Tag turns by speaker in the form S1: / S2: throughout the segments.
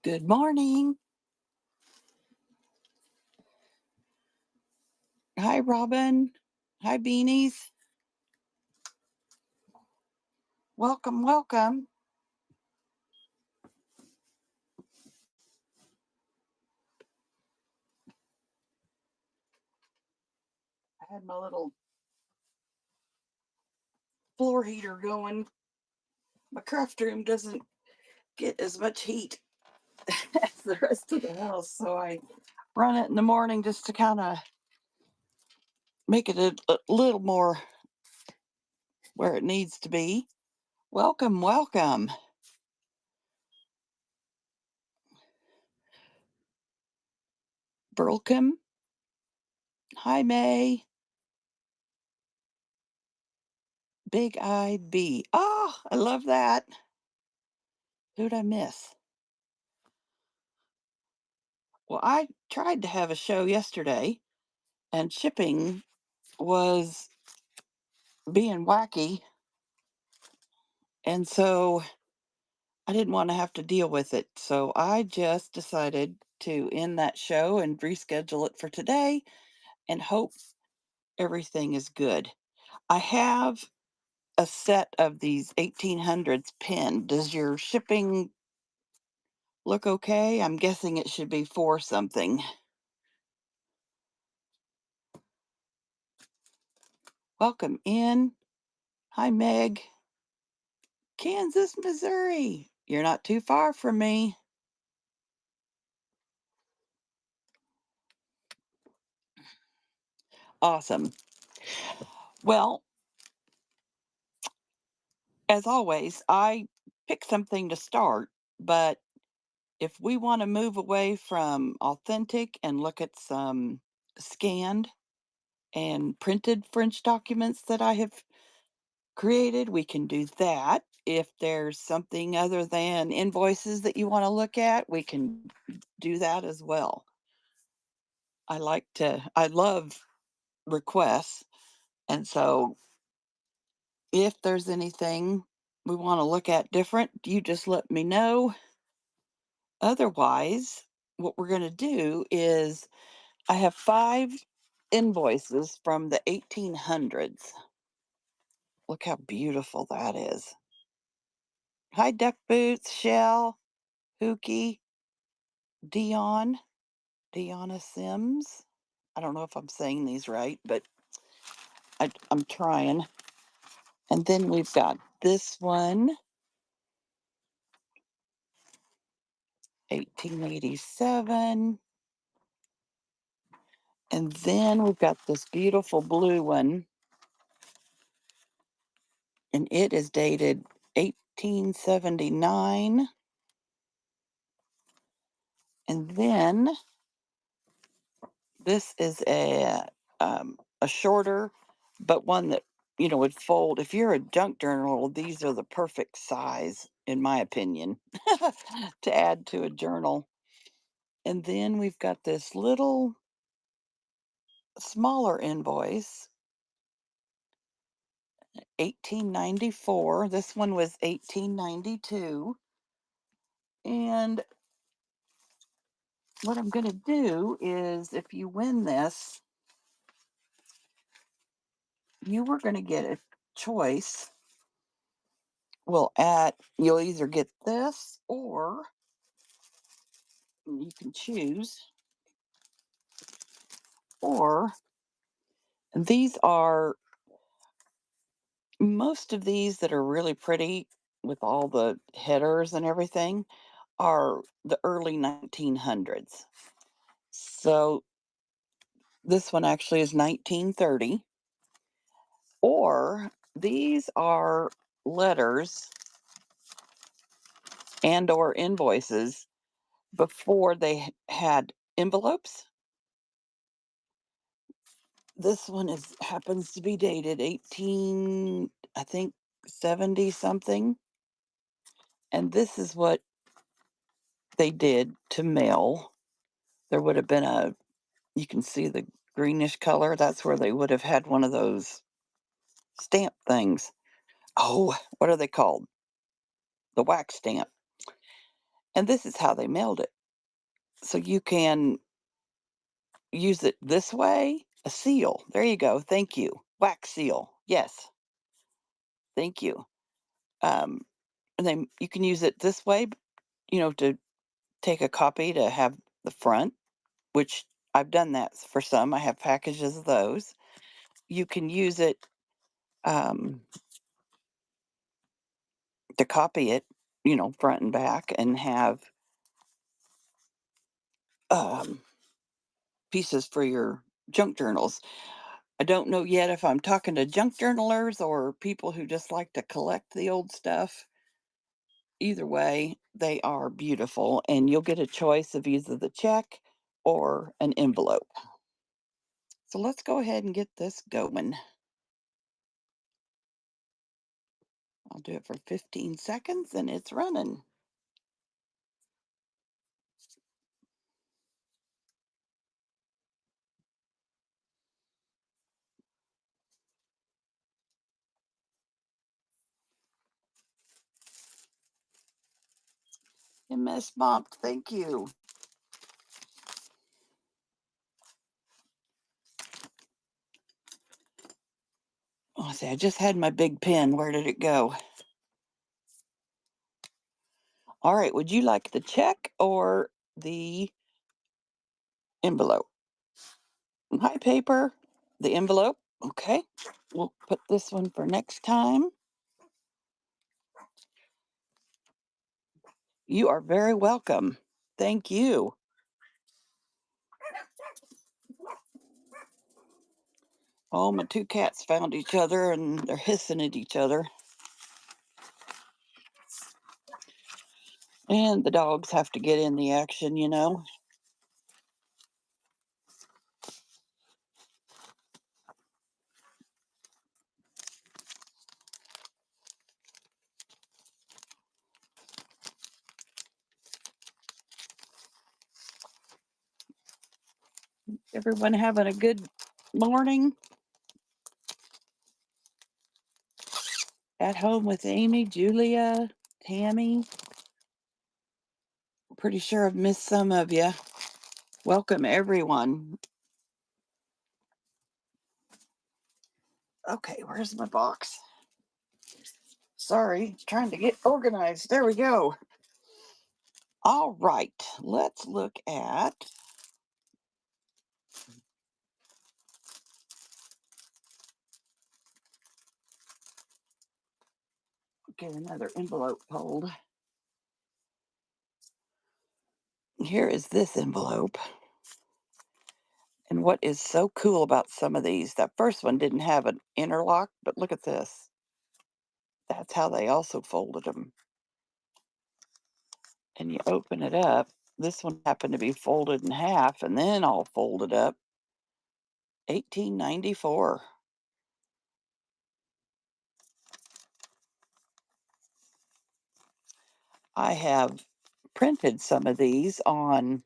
S1: Good morning. Hi, Robin. Hi, Beanies. Welcome, welcome. I had my little floor heater going. My craft room doesn't get as much heat as the rest of the house, so I run it in the morning just to kind of make it a little more where it needs to be. Welcome, welcome. Burlcombe. Hi, May. Big Eyed Bee. Oh, I love that. Who'd I miss? Well, I tried to have a show yesterday, and shipping was being wacky. And so I didn't want to have to deal with it. So I just decided to end that show and reschedule it for today and hope everything is good. I have a set of these 1800s pinned. Does your shipping look okay? I'm guessing it should be for something. Welcome in. Hi, Meg. Kansas, Missouri. You're not too far from me. Awesome. Well, as always, I pick something to start, but if we want to move away from authentic and look at some scanned and printed French documents that I have created, we can do that. If there's something other than invoices that you want to look at, we can do that as well. I love requests. And so if there's anything we want to look at different, you just let me know. Otherwise, what we're going to do is I have 5 invoices from the 1800s. Look how beautiful that is. Hi, Duck Boots, Shell, Hookie, Dion, Deanna Sims. I don't know if I'm saying these right, but I'm trying. And then we've got this one, 1887. And then we've got this beautiful blue one, and it is dated 1879. And then this is a shorter, but one that would fold. If you're a junk journal, these are the perfect size, in my opinion, to add to a journal. And then we've got this little smaller invoice, 1894. This one was 1892. And what I'm going to do is, if you win this, you were going to get a choice. You'll either get this or you can choose, or these are most of these that are really pretty with all the headers and everything are the early 1900s. So this one actually is 1930, or these are letters and or invoices before they had envelopes. This one is happens to be dated 18, I think 70 something. And this is what they did to mail. There would have been you can see the greenish color. That's where they would have had one of those stamp things. Oh, what are they called? The wax stamp. And this is how they mailed it. So you can use it this way. A seal. There you go. Thank you. Wax seal. Yes. Thank you. Um, and then you can use it this way, to take a copy to have the front, which I've done that for some. I have packages of those. You can use it um, to copy it, front and back, and have um, pieces for your junk journals. I don't know yet if I'm talking to junk journalers or people who just like to collect the old stuff. Either way, they are beautiful, and you'll get a choice of either the check or an envelope. So let's go ahead and get this going. I'll do it for 15 seconds and it's running. MS Bumped, thank you. Oh, see, I just had my big pen. Where did it go? All right, would you like the check or the envelope? Hi, paper. The envelope. Okay. We'll put this one for next time. You are very welcome. Thank you. Oh, my two cats found each other and they're hissing at each other. And the dogs have to get in the action. Everyone having a good morning at home with Amy, Julia, Tammy. Pretty sure I've missed some of you. Welcome, everyone. Okay, where's my box? Sorry, trying to get organized. There we go. All right, let's look at. Get another envelope pulled. Here is this envelope. And what is so cool about some of these, that first one didn't have an interlock, but look at this. That's how they also folded them. And you open it up. This one happened to be folded in half and then all folded up. 1894. I have printed some of these on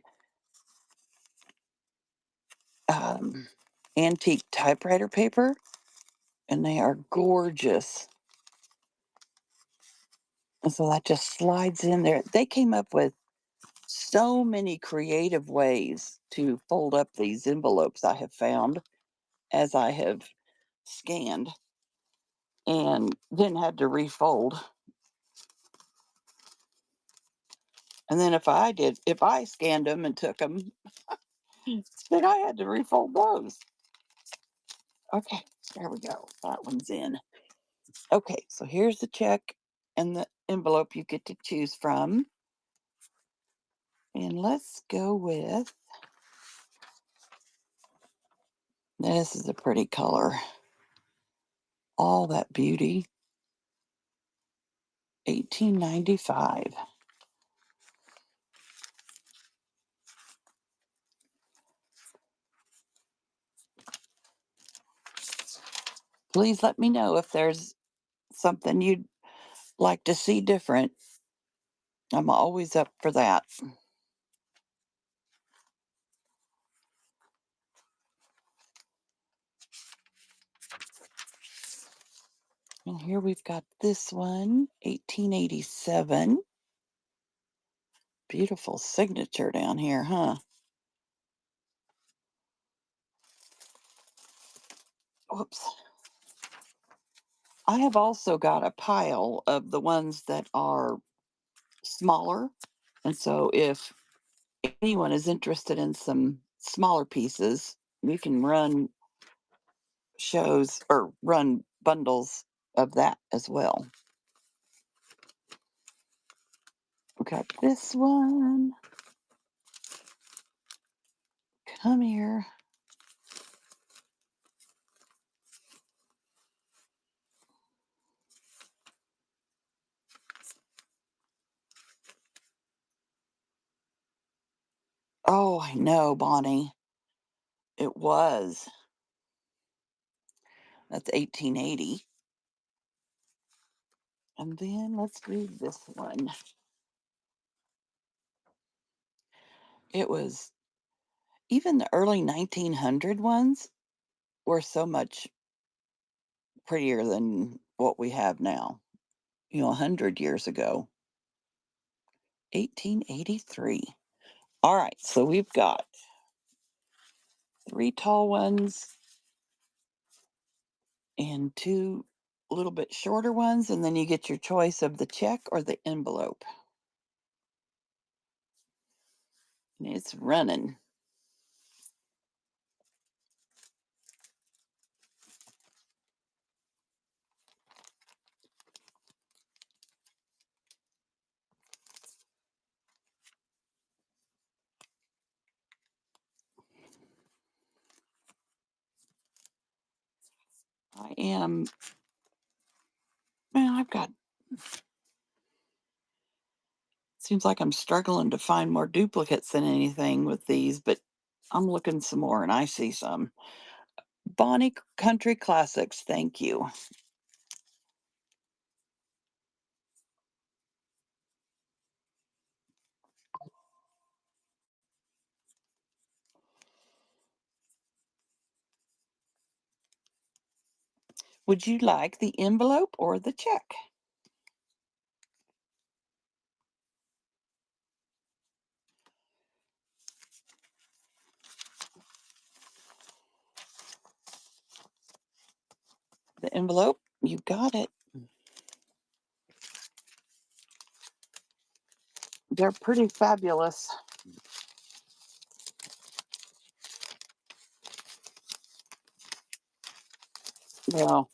S1: um, antique typewriter paper, and they are gorgeous. And so that just slides in there. They came up with so many creative ways to fold up these envelopes I have found as I have scanned and then had to refold. And then if I scanned them and took them, then I had to refold those. Okay, there we go. That one's in. Okay, so here's the check and the envelope you get to choose from. And let's go with this is a pretty color. All that beauty. 1895. Please let me know if there's something you'd like to see different. I'm always up for that. And here we've got this one, 1887. Beautiful signature down here, huh? Whoops. I have also got a pile of the ones that are smaller. And so if anyone is interested in some smaller pieces, we can run shows or run bundles of that as well. We got this one. Come here. Oh, I know, Bonnie. It was. That's 1880. And then let's read this one. It was even the early 1900 ones were so much prettier than what we have now. 100 years ago. 1883. All right, so we've got three tall ones and two a little bit shorter ones, and then you get your choice of the check or the envelope. And it's running. I am, man, I've got, seems like I'm struggling to find more duplicates than anything with these, but I'm looking some more and I see some. Bonnie Country Classics, thank you. Would you like the envelope or the check? The envelope, you got it. They're pretty fabulous. Well,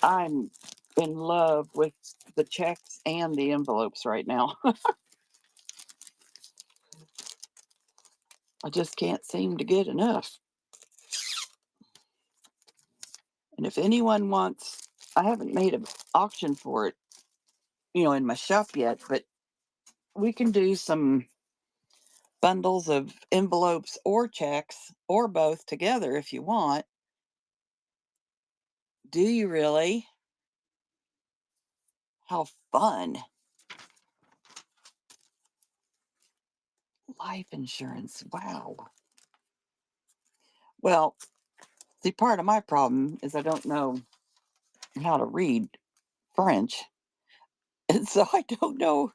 S1: I'm in love with the checks and the envelopes right now. I just can't seem to get enough. And if anyone wants, I haven't made an auction for it, in my shop yet, but we can do some bundles of envelopes or checks or both together if you want. Do you really? How fun. Life insurance. Wow. Well, see, part of my problem is I don't know how to read French. And so I don't know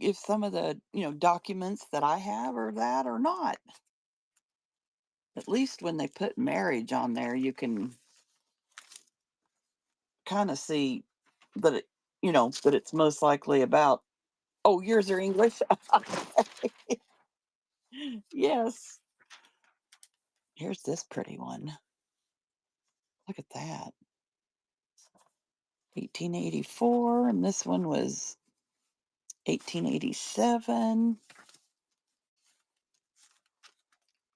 S1: if some of the, documents that I have are that or not. At least when they put marriage on there, you can kind of see that that it's most likely about, oh, yours are English. Yes. Here's this pretty one. Look at that. 1884, and this one was 1887.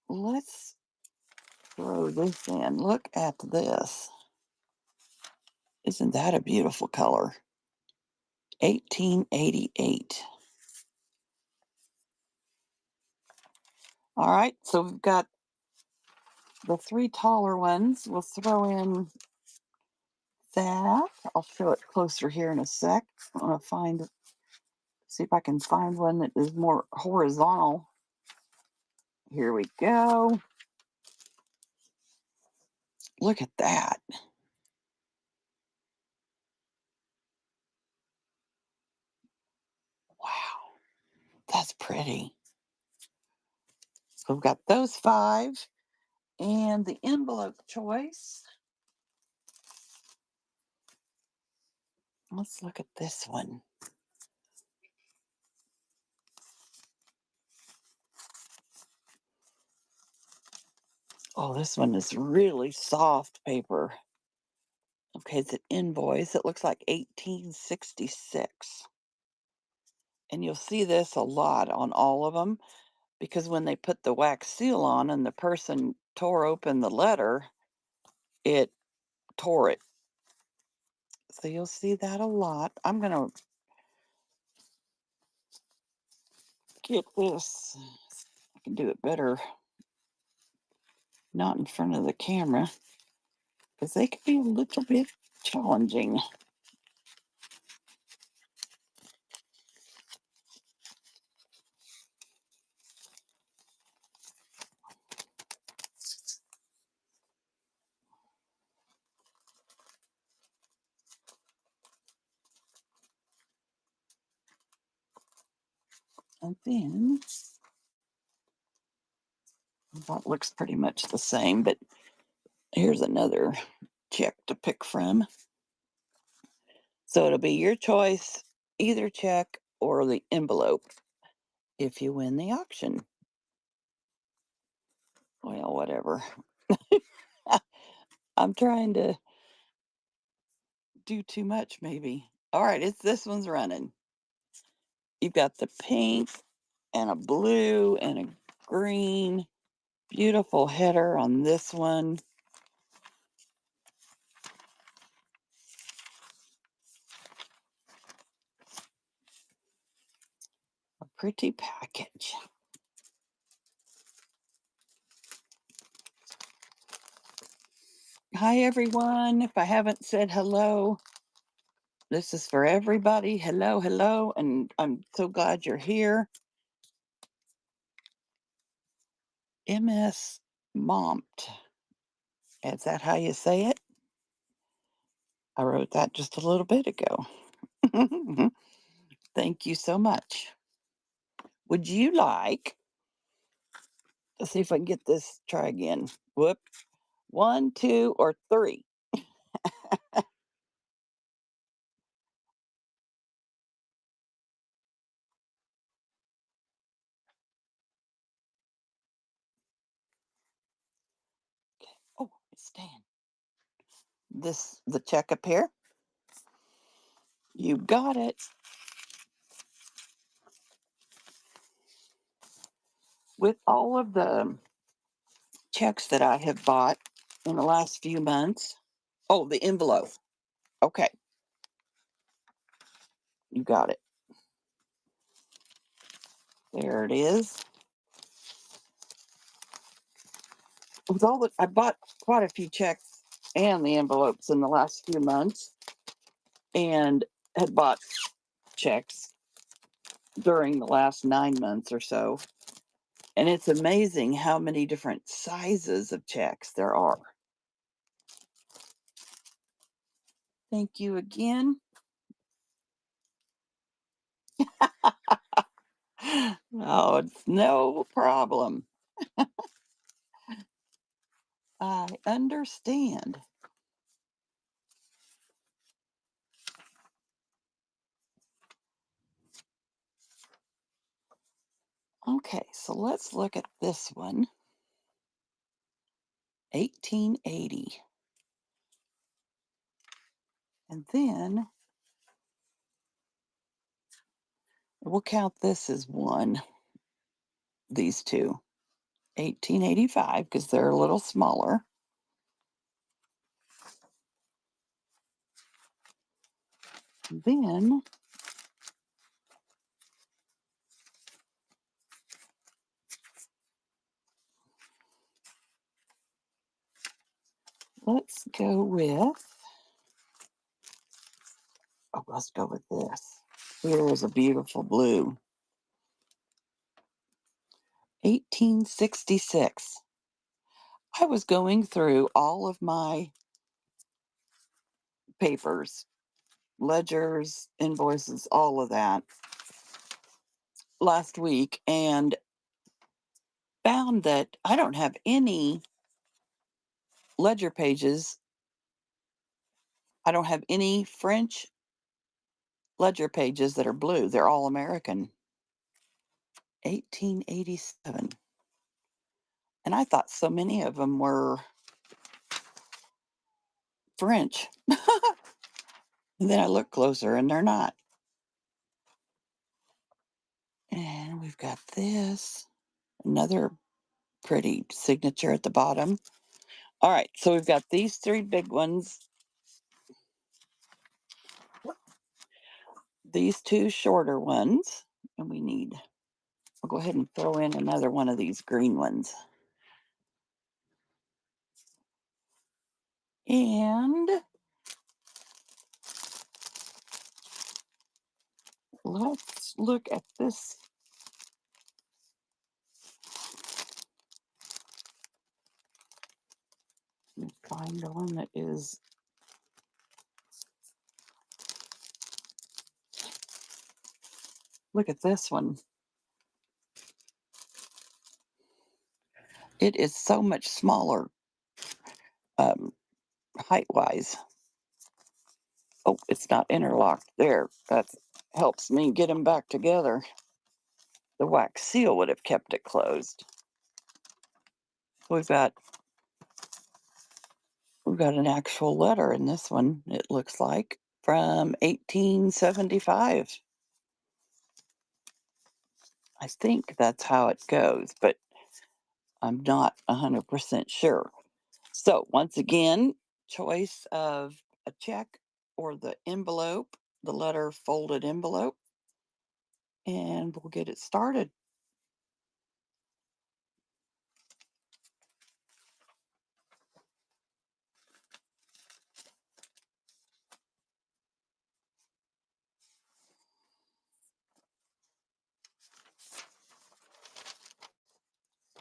S1: Let's throw this in. Look at this. Isn't that a beautiful color? 1888. All right, so we've got the three taller ones. We'll throw in that. I'll show it closer here in a sec. I want to see if I can find one that is more horizontal. Here we go. Look at that. Wow. that's pretty. So we've got those five. And the envelope choice. Let's look at this one. Oh, this one is really soft paper. Okay, it's an invoice. It looks like 1866. And you'll see this a lot on all of them because when they put the wax seal on and the person tore open the letter, it tore it. So you'll see that a lot. I'm going to get this. I can do it better not in front of the camera because they can be a little bit challenging. And then that looks pretty much the same, but here's another check to pick from. So it'll be your choice, either check or the envelope if you win the auction. Well, whatever. I'm trying to do too much, maybe. All right, it's this one's running. You've got the pink and a blue and a green. Beautiful header on this one. A pretty package. Hi, everyone. If I haven't said hello, this is for everybody. Hello, hello. And I'm so glad you're here. MS Momt. Is that how you say it? I wrote that just a little bit ago. Thank you so much. Would you like, let's see if I can get this, try again. Whoop. One, two, or three? Oh, it's staying. This, the check up here. You got it. With all of the checks that I have bought in the last few months. Oh, the envelope. Okay, you got it. There it is. With all the, I bought quite a few checks and the envelopes in the last few months, and had bought checks during the last 9 months or so. And it's amazing how many different sizes of checks there are. Thank you again. Oh, it's no problem. I understand. Okay, so let's look at this one. 1880. And then we'll count this as one, these two. 1885, because they're a little smaller. Then let's go with, oh, let's go with this. Here is a beautiful blue. 1866. I was going through all of my papers, ledgers, invoices, all of that, last week and found that I don't have any ledger pages. I don't have any French ledger pages that are blue. They're all American. 1887. And I thought so many of them were French. And then I looked closer and they're not. And we've got this, another pretty signature at the bottom. All right, so we've got these three big ones, these two shorter ones, and we'll go ahead and throw in another one of these green ones. And let's look at this. Let me find the one that is. Look at this one. It is so much smaller, um, height wise. Oh, it's not interlocked there. That helps me get them back together. The wax seal would have kept it closed. We've got we've got an actual letter in this one, it looks like, from 1875. I think that's how it goes, but I'm not 100% sure. So, once again, choice of a check or the envelope, the letter folded envelope, and we'll get it started.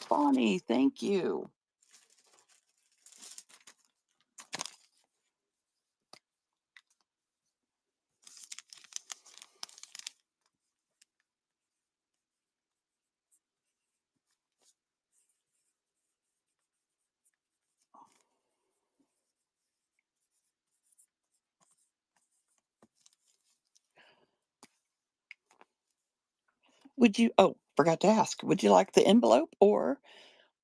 S1: Bonnie, thank you. Forgot to ask, would you like the envelope or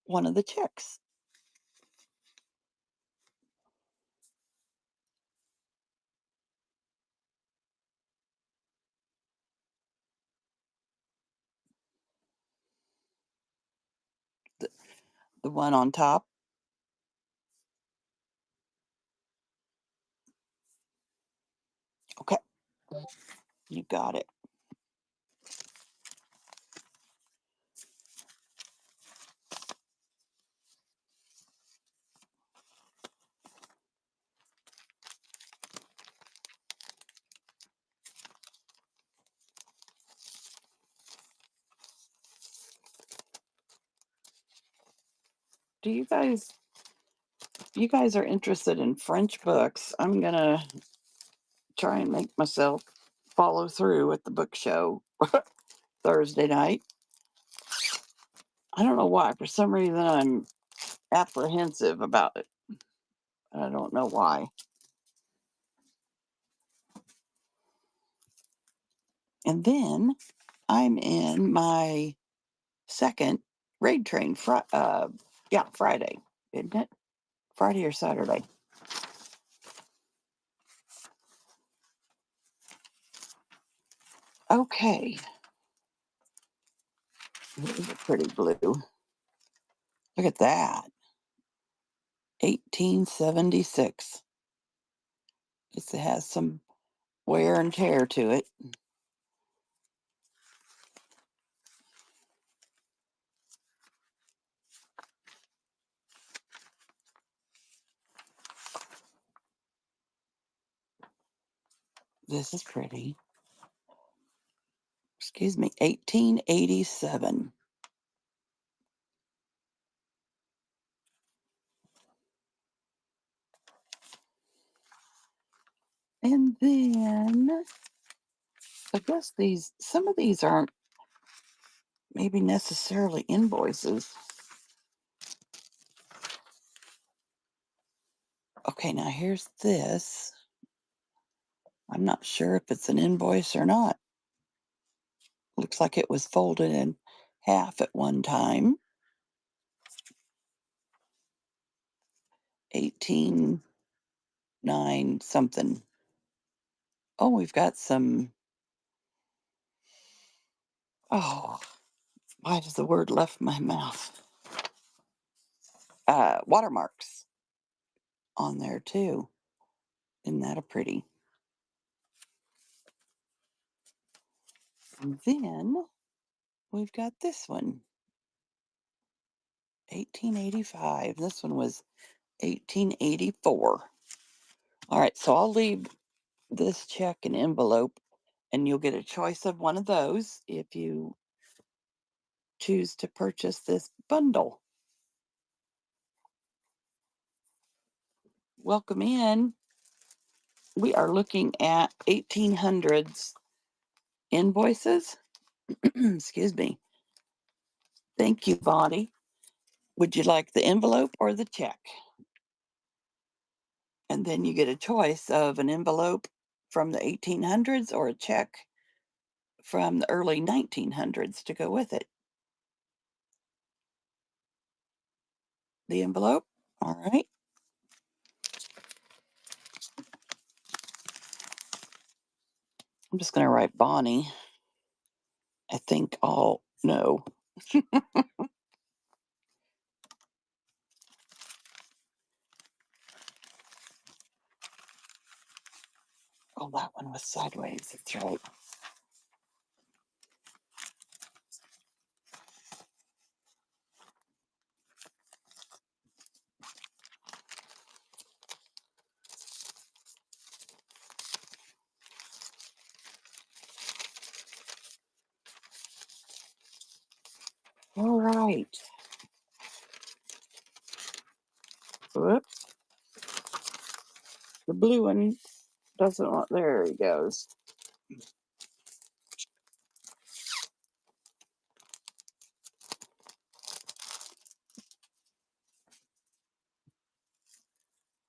S1: one of the checks? The, the one on top? Okay, you got it. Do you guys are interested in French books? I'm gonna try and make myself follow through at the book show Thursday night. I don't know why. For some reason, I'm apprehensive about it. I don't know why. And then I'm in my second raid train. Yeah, Friday, isn't it? Friday or Saturday? Okay. This is a pretty blue. Look at that. 1876. It has some wear and tear to it. This is pretty. Excuse me, 1887. And then I guess some of these aren't maybe necessarily invoices. Okay, now here's this. I'm not sure if it's an invoice or not. Looks like it was folded in half at one time. 18.9 something. Oh, we've got some. Oh, why does the word left my mouth? Watermarks on there too. Isn't that a pretty? And then we've got this one, 1885. This one was 1884. All right, so I'll leave this check and envelope, and you'll get a choice of one of those if you choose to purchase this bundle. Welcome in. We are looking at 1800s invoices. Excuse me. Thank you, Bonnie. Would you like the envelope or the check? And then you get a choice of an envelope from the 1800s or a check from the early 1900s to go with it. The envelope. All right. I'm just going to write Bonnie. I think I'll know. Oh, that one was sideways. That's right. All right. Whoops. The blue one doesn't want. There he goes.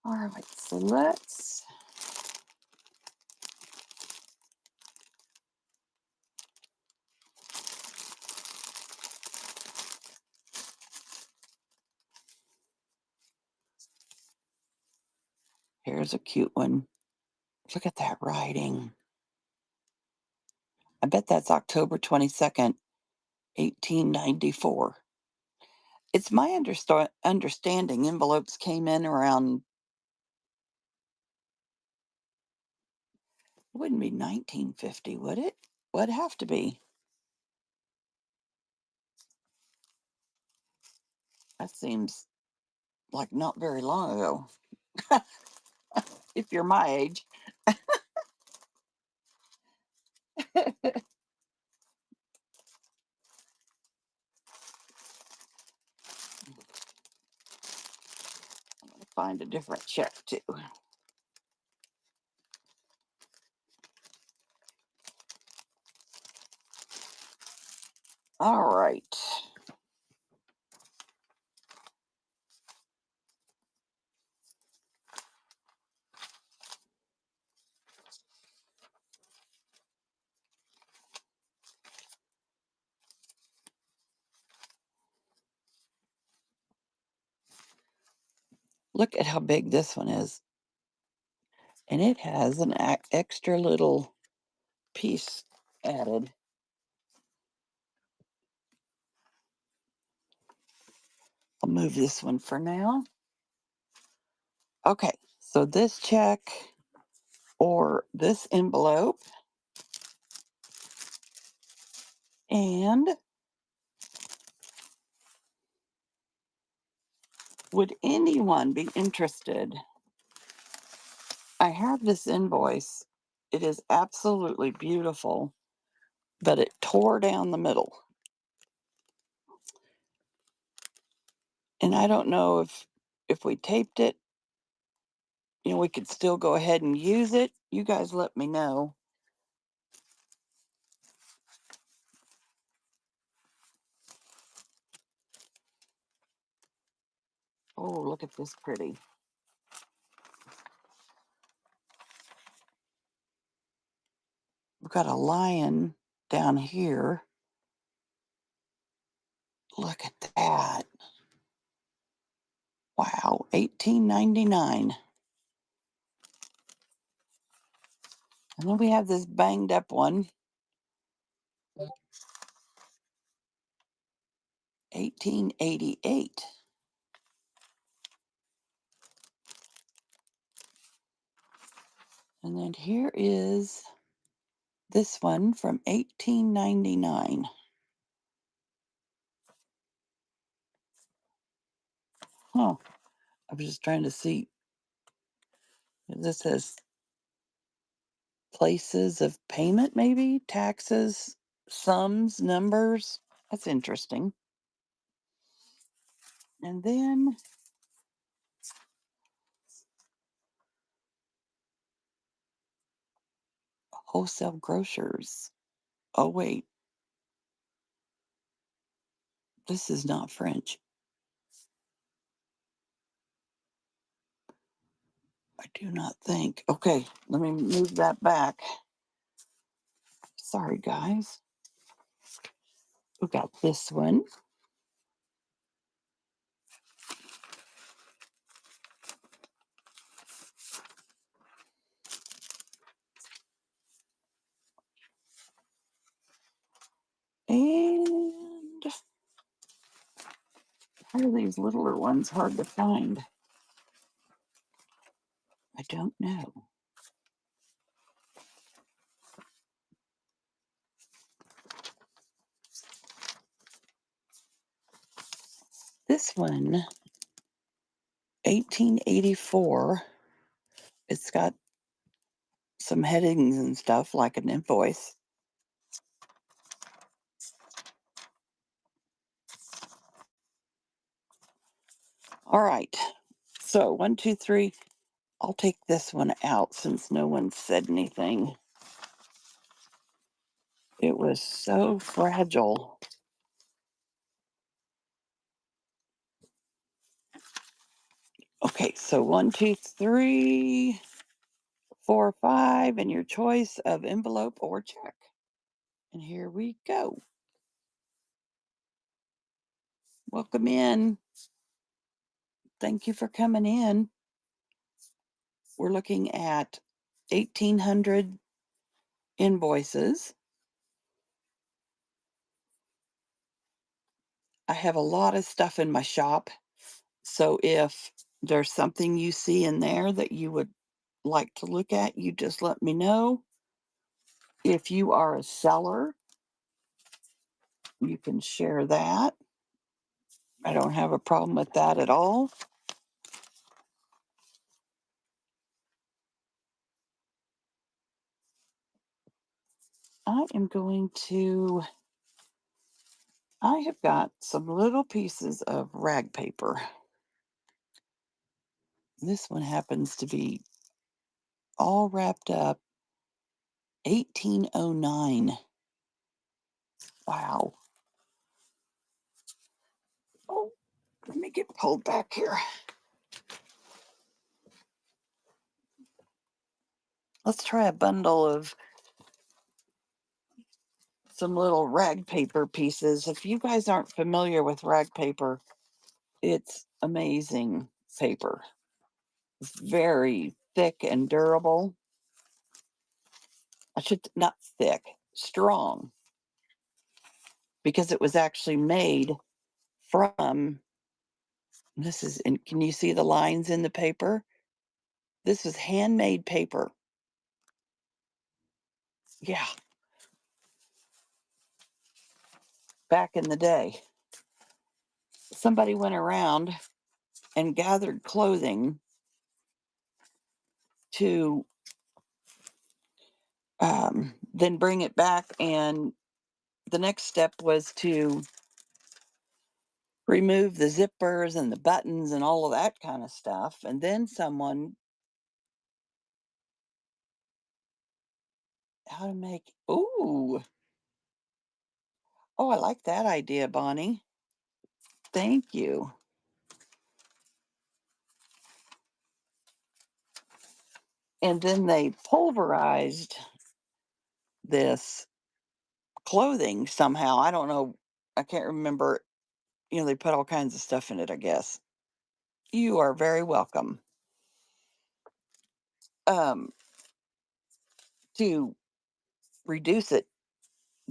S1: All right. So let's. Here's a cute one. Look at that writing. I bet that's October 22nd, 1894. It's my understanding envelopes came in around, it wouldn't be 1950, would it? Would have to be. That seems like not very long ago, if you're my age. Find a different check too. All right. Look at how big this one is. And it has an extra little piece added. I'll move this one for now. Okay, so this check or this envelope, and would anyone be interested? I have this invoice. It is absolutely beautiful, but it tore down the middle. And I don't know if we taped it, we could still go ahead and use it. You guys let me know. Oh, look at this pretty. We've got a lion down here. Look at that. Wow, 18.99. And then we have this banged up one, 1888. And then here is this one from 1899. Huh. I was just trying to see. This says places of payment, maybe taxes, sums, numbers. That's interesting. And then wholesale grocers. Oh, wait, this is not French. I do not think. Okay, let me move that back. Sorry, guys. We got this one. And why are these littler ones hard to find? I don't know. This one, 1884. It's got some headings and stuff like an invoice. All right. So one, two, three. I'll take this one out since no one said anything. It was so fragile. Okay, so one, two, three, four, five, and your choice of envelope or check. And here we go. Welcome in. Thank you for coming in. We're looking at 1,800 invoices. I have a lot of stuff in my shop. So if there's something you see in there that you would like to look at, you just let me know. If you are a seller, you can share that. I don't have a problem with that at all. I am going to, I have got some little pieces of rag paper. This one happens to be all wrapped up 1809. Wow. Oh, let me get pulled back here. Let's try a bundle of some little rag paper pieces. If you guys aren't familiar with rag paper, it's amazing paper. It's very thick and durable. I should not thick, strong, because it was actually made from this is and can you see the lines in the paper? This is handmade paper. Yeah, back in the day. Somebody went around and gathered clothing to then bring it back, and the next step was to remove the zippers and the buttons and all of that kind of stuff. And then someone, how to make, ooh, oh, I like that idea, Bonnie. Thank you. And then they pulverized this clothing somehow. I don't know. I can't remember. They put all kinds of stuff in it, I guess. You are very welcome. Um, to reduce it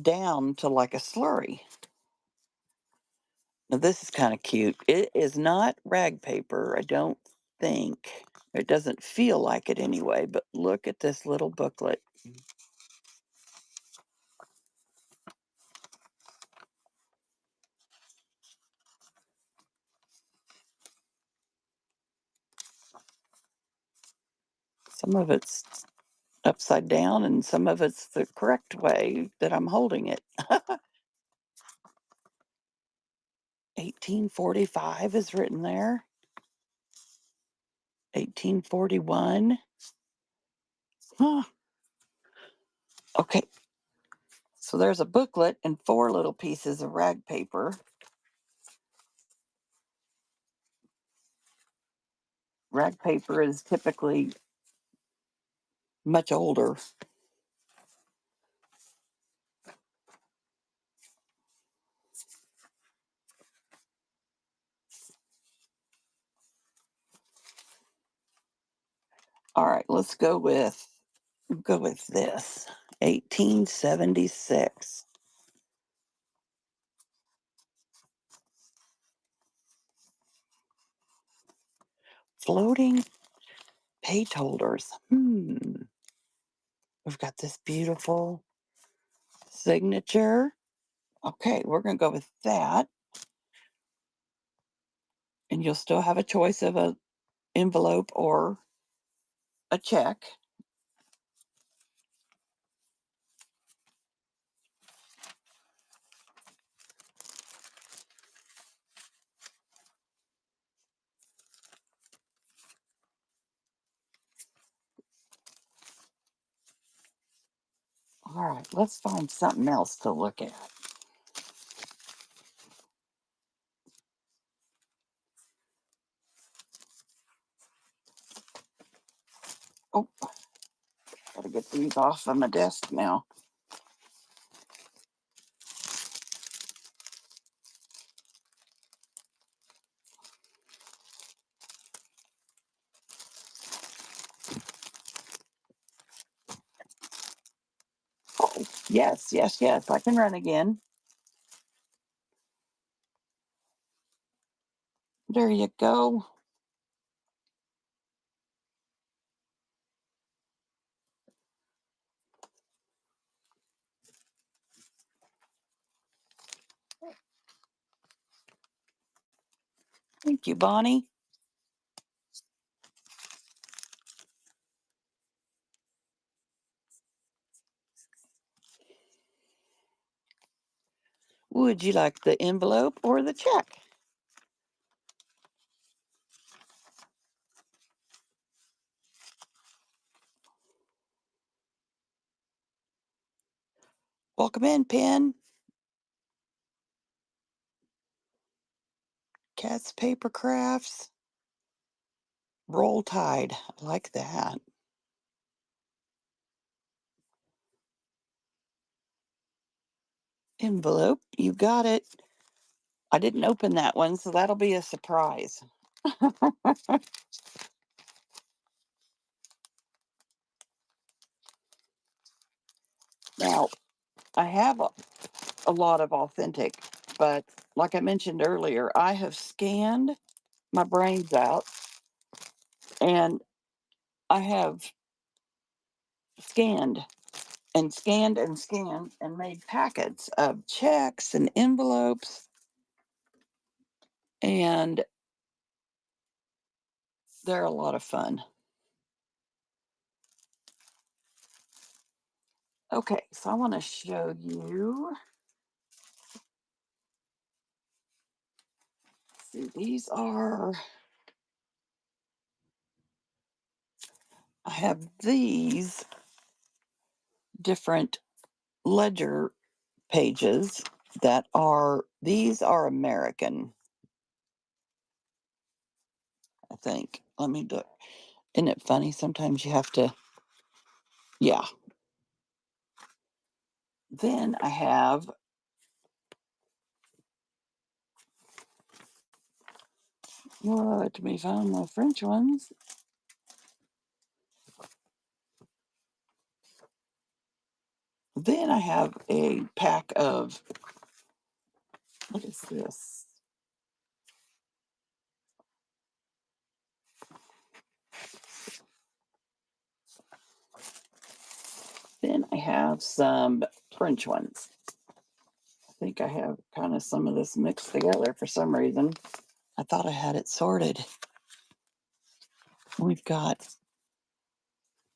S1: down to like a slurry. Now, this is kind of cute. It is not rag paper, I don't think. It doesn't feel like it anyway, but look at this little booklet. Some of it's upside down and some of it's the correct way that I'm holding it. 1845 is written there. 1841. Huh. Okay, so there's a booklet and four little pieces of rag paper. Rag paper is typically much older. All right, let's go with this. 1876. Floating page holders. We've got this beautiful signature. Okay, we're going to go with that. And you'll still have a choice of a envelope or a check. All right, let's find something else to look at. Oh, gotta get these off of my desk now. Oh, yes, yes, yes. I can run again. There you go. Thank you, Bonnie. Would you like the envelope or the check? Welcome in, Pen. Cat's Paper Crafts. Roll Tide. I like that. Envelope. You got it. I didn't open that one, so that'll be a surprise. Now, I have a lot of authentic, but like I mentioned earlier, I have scanned my brains out and I have scanned and scanned and scanned and made packets of checks and envelopes, and they're a lot of fun. Okay, so I want to show you. See, I have these different ledger pages these are American, I think. Let me look. Isn't it funny? Sometimes you have to Yeah. Then I have, let me find my French ones. Then I have a pack of, what is this? Then I have some French ones. I think I have kind of some of this mixed together for some reason. I thought I had it sorted. We've got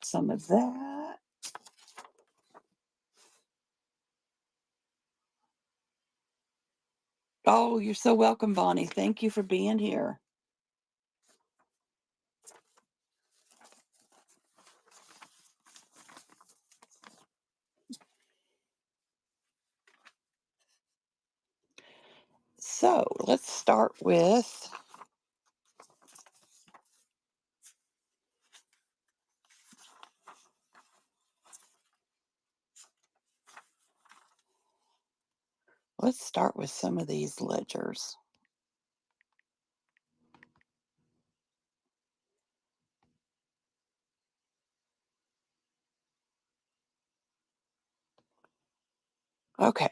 S1: some of that. Oh, you're so welcome, Bonnie. Thank you for being here. So let's start with, some of these ledgers. Okay.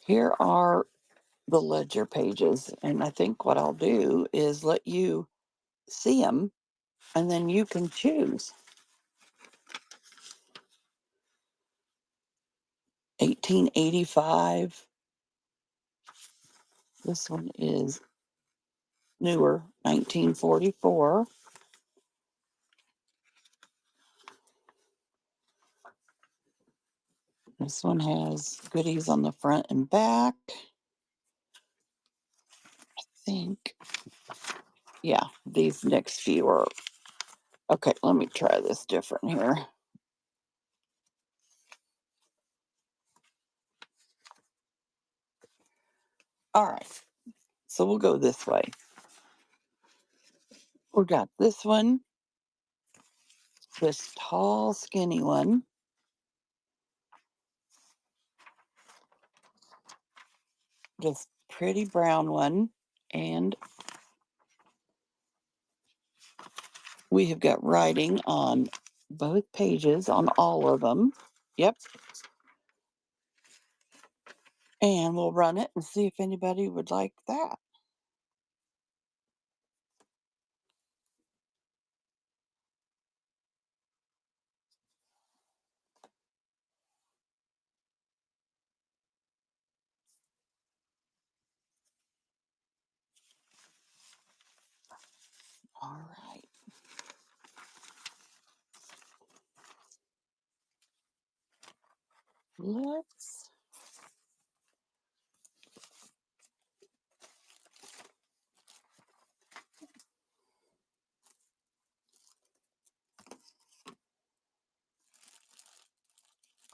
S1: Here are the ledger pages, and I think what I'll do is let you see them, and then you can choose. 1885. This one is newer, 1944. This one has goodies on the front and back. I think, yeah, these next few are okay. Let me try this different here. All right, so we'll go this way. We got this one, this tall, skinny one, this pretty brown one, and we have got writing on both pages on all of them. Yep. And we'll run it and see if anybody would like that. All right. Let's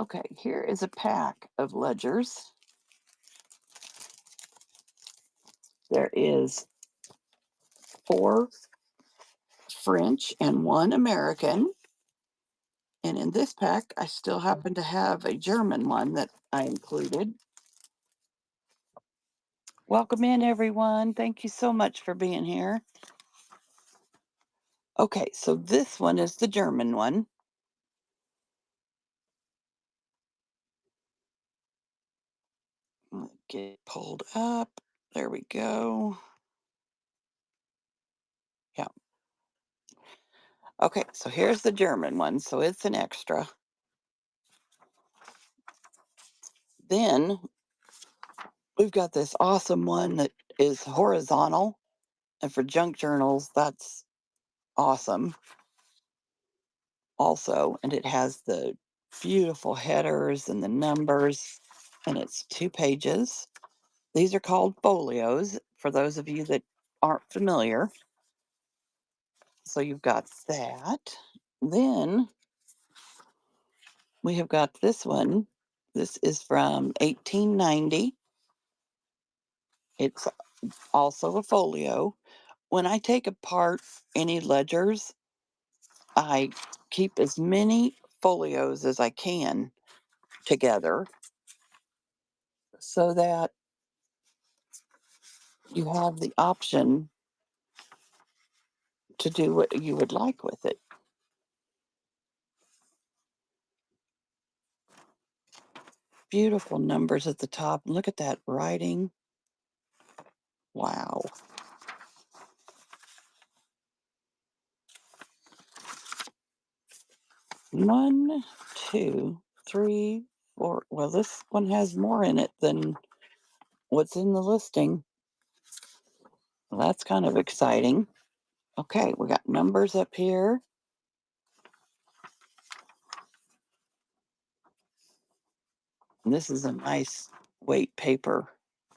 S1: okay, here is a pack of ledgers. There is 4 French and 1 American. And in this pack, I still happen to have a German one that I included. Welcome in, everyone. Thank you so much for being here. Okay, so this one is the German one. Get it pulled up. There we go. Yeah. Okay, so here's the German one. So it's an extra. Then we've got this awesome one that is horizontal. And for junk journals, that's awesome also. And it has the beautiful headers and the numbers. And it's 2 pages. These are called folios for those of you that aren't familiar. So you've got that. Then we have got this one. This is from 1890. It's also a folio. When I take apart any ledgers, I keep as many folios as I can together so that you have the option to do what you would like with it. Beautiful numbers at the top. Look at that writing. Wow. One, two, three, four. Well, this one has more in it than what's in the listing. Well, that's kind of exciting. Okay, we got numbers up here. And this is a nice weight paper.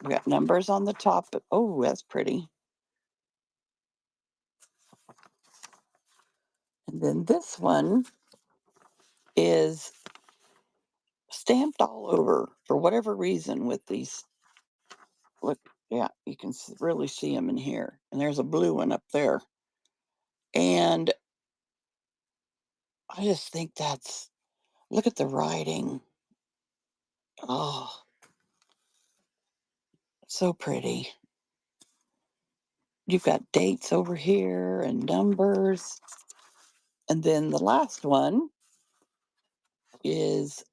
S1: We got numbers on the top. Oh, that's pretty. And then this one is stamped all over for whatever reason with these. Look, yeah, you can really see them in here. And there's a blue one up there. And I just think look at the writing. Oh, so pretty. You've got dates over here and numbers. And then the last one is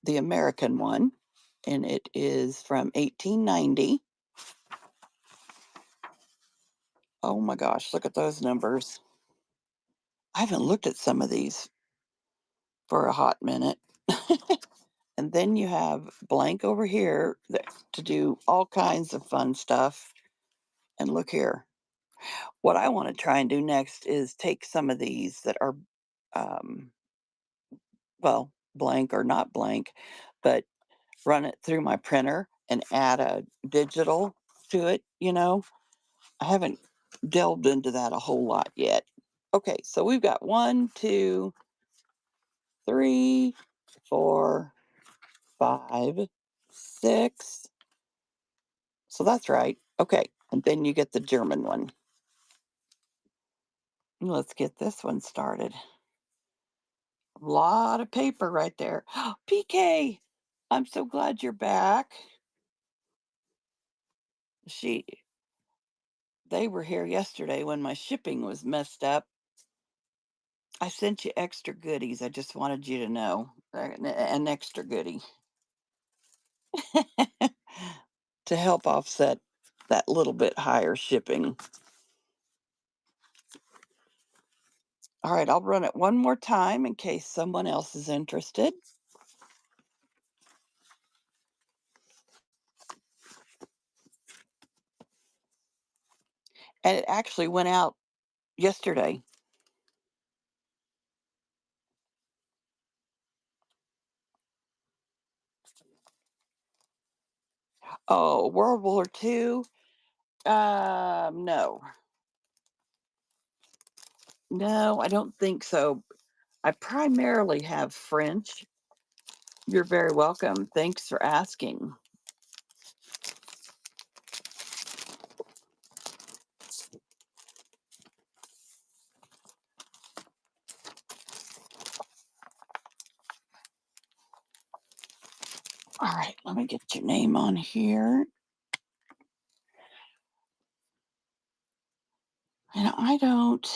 S1: the American one, and it is from 1890. Oh my gosh, look at those numbers. I haven't looked at some of these for a hot minute. And then you have blank over here to do all kinds of fun stuff. And look here. What I want to try and do next is take some of these that are, um, well, blank or not blank, but run it through my printer and add a digital to it. I haven't delved into that a whole lot yet. Okay, so we've got one, two, three, four, five, six. So that's right. Okay, and then you get the German one. Let's get this one started. A lot of paper right there. PK, I'm so glad you're back. She They were here yesterday when my shipping was messed up. I sent you extra goodies. I just wanted you to know. An extra goodie to help offset that little bit higher shipping. All right, I'll run it one more time in case someone else is interested. And it actually went out yesterday. Oh, World War II? No. No, I don't think so. I primarily have French. You're very welcome. Thanks for asking. All right, let me get your name on here. And I don't,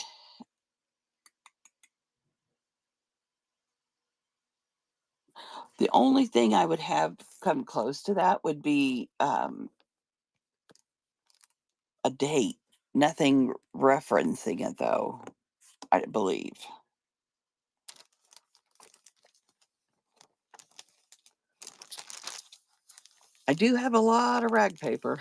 S1: the only thing I would have come close to that would be a date. Nothing referencing it, though, I believe. I do have a lot of rag paper.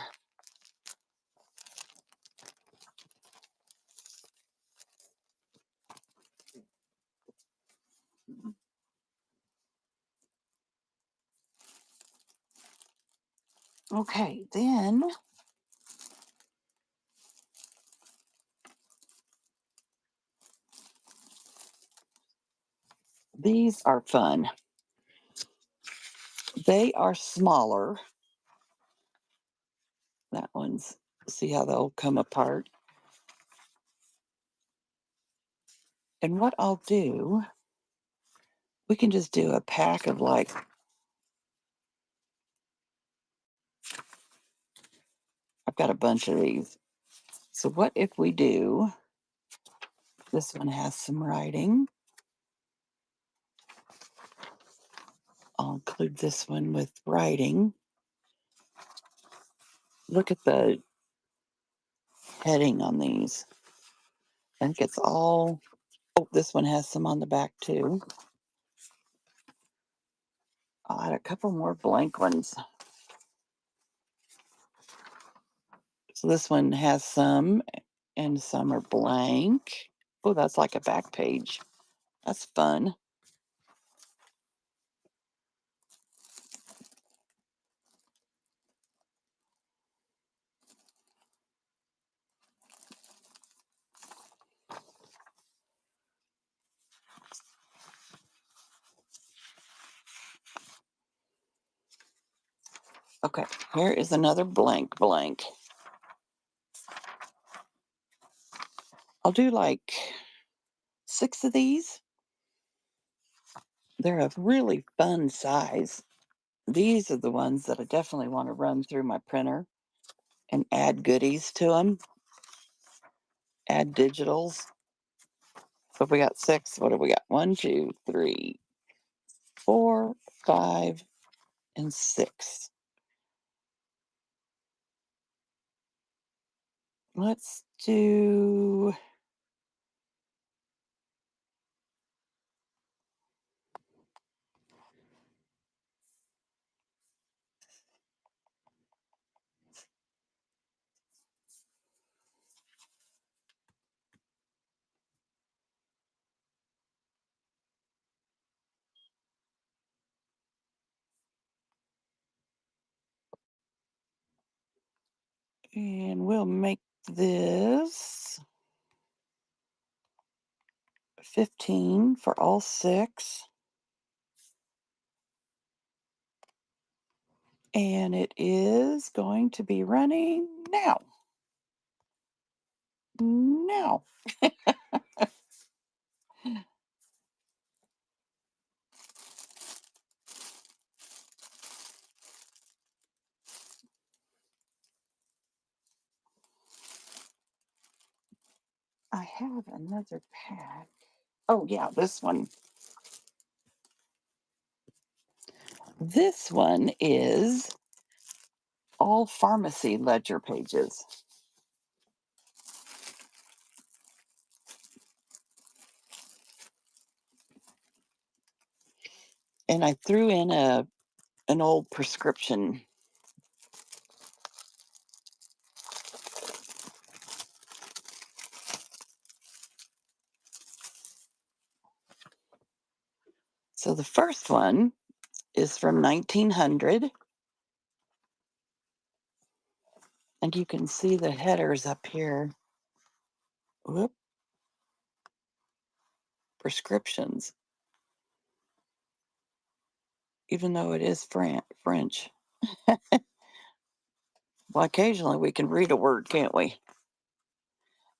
S1: Okay, then these are fun. They are smaller. That one's, see how they'll come apart. And what I'll do, we can just do a pack of like, I've got a bunch of these. So what if we do, this one has some writing. I'll include this one with writing. Look at the heading on these. I think it's all, oh, this one has some on the back too. I'll add a couple more blank ones. So this one has some and some are blank. Oh, that's like a back page. That's fun. Okay, here is another blank blank. I'll do like 6 of these. They're a really fun size. These are the ones that I definitely want to run through my printer and add goodies to them, add digitals. So if we got 6, what do we got? 1, 2, 3, 4, 5, and 6. Let's do, and we'll make this 15 for all 6. And it is going to be running now. Now. I have another pack. Oh, yeah, this one. This one is all pharmacy ledger pages. And I threw in an old prescription. So the first one is from 1900. And you can see the headers up here. Whoop. Prescriptions. Even though it is French. Well, occasionally we can read a word, can't we?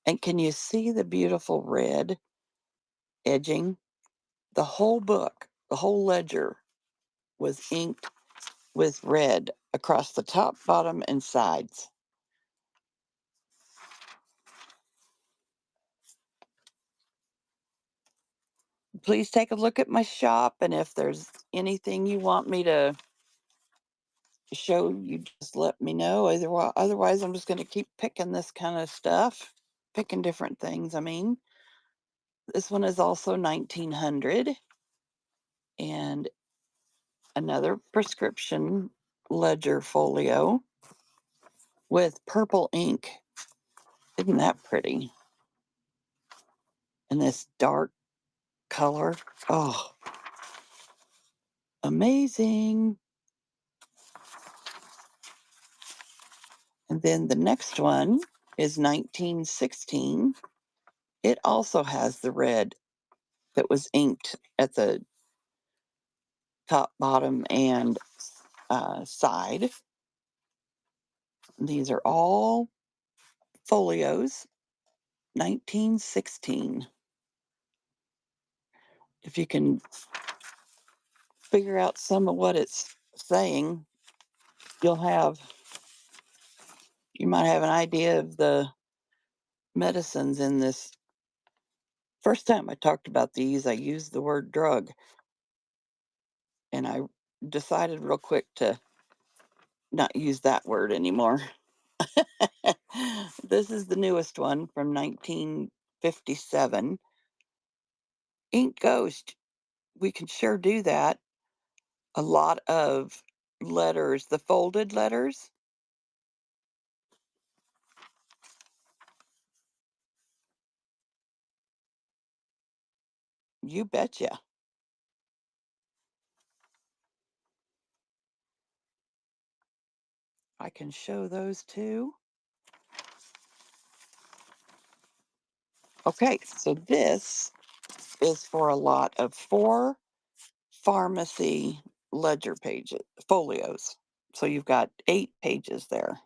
S1: And can you see the beautiful red edging? The whole book, the whole ledger was inked with red across the top, bottom, and sides. Please take a look at my shop, and if there's anything you want me to show you, just let me know. Otherwise, I'm just going to keep picking this kind of stuff, picking different things. I mean, this one is also 1900 and another prescription ledger folio with purple ink. Isn't that pretty? And this dark color. Oh, amazing. And then the next one is 1916. It also has the red that was inked at the top, bottom, and side. These are all folios, 1916. If you can figure out some of what it's saying, you'll have you might have an idea of the medicines in this. First time I talked about these, I used the word drug, and I decided real quick to not use that word anymore. This is the newest one from 1957. Ink Ghost. We can sure do that. A lot of letters, the folded letters, you betcha. I can show those too. Okay, so this is for a lot of four pharmacy ledger pages, folios. So you've got 8 pages there.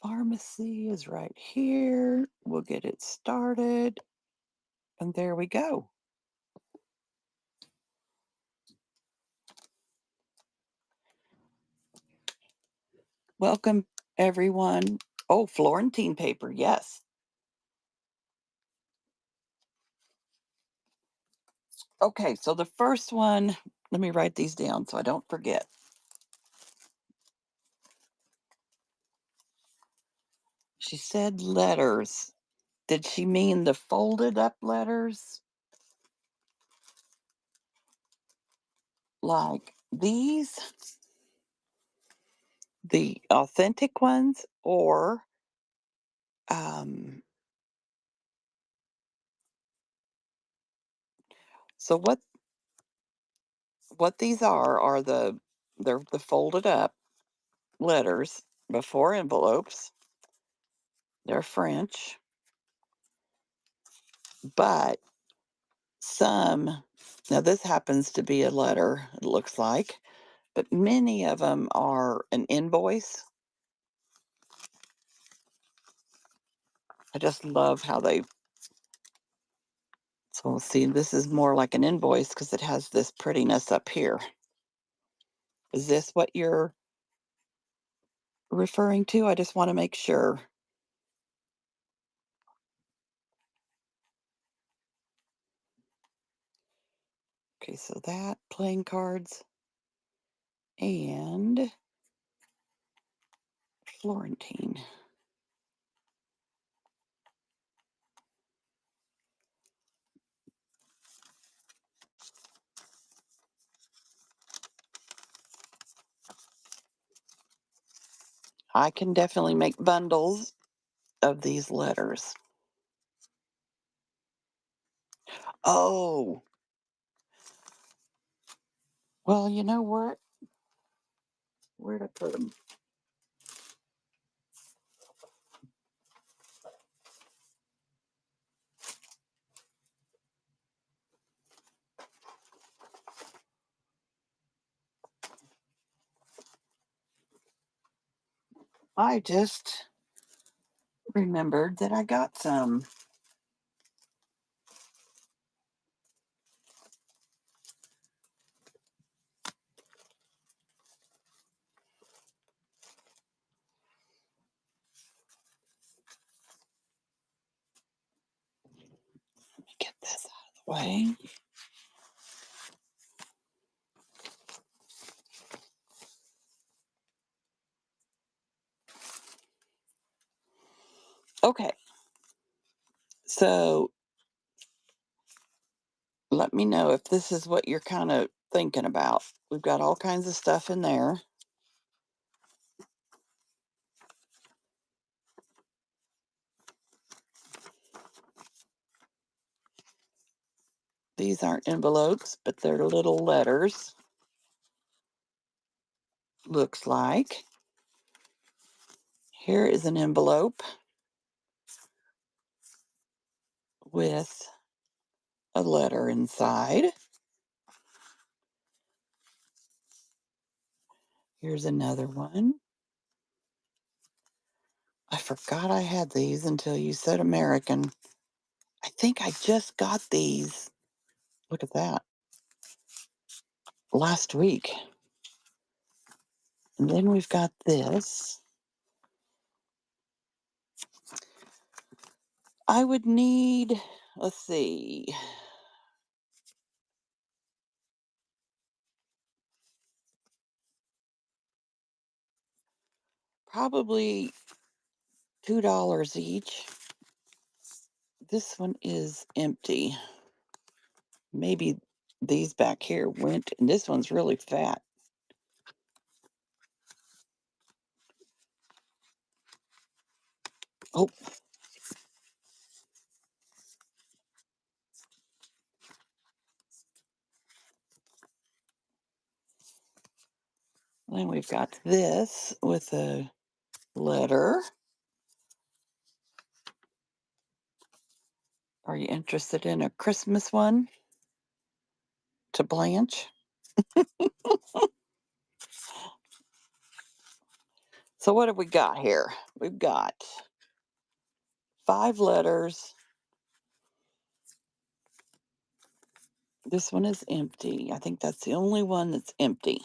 S1: Pharmacy is right here. We'll get it started. And there we go. Welcome, everyone. Oh, Florentine paper, yes. Okay, so the first one, let me write these down so I don't forget. She said letters. Did she mean the folded up letters? Like these, the authentic ones, or um, so what these are they're the folded up letters before envelopes. They're French, but some now this happens to be a letter, it looks like, but many of them are an invoice. I just love how they so see this is more like an invoice because it has this prettiness up here. Is this what you're referring to? I just want to make sure. Okay, so that playing cards and Florentine. I can definitely make bundles of these letters. Oh, well, you know where to put them. I just remembered that I got some. Let me get this out of the way. Okay, so let me know if this is what you're kind of thinking about. We've got all kinds of stuff in there. These aren't envelopes, but they're little letters. Looks like. Here is an envelope with a letter inside. Here's another one. I forgot I had these until you said American. I think I just got these. Look at that. Last week. And then we've got this. I would need, let's see, probably $2 each. This one is empty. Maybe these back here went, and this one's really fat. Oh, then we've got this with a letter. Are you interested in a Christmas one to Blanche? So what have we got here? We've got 5 letters. This one is empty. I think that's the only one that's empty.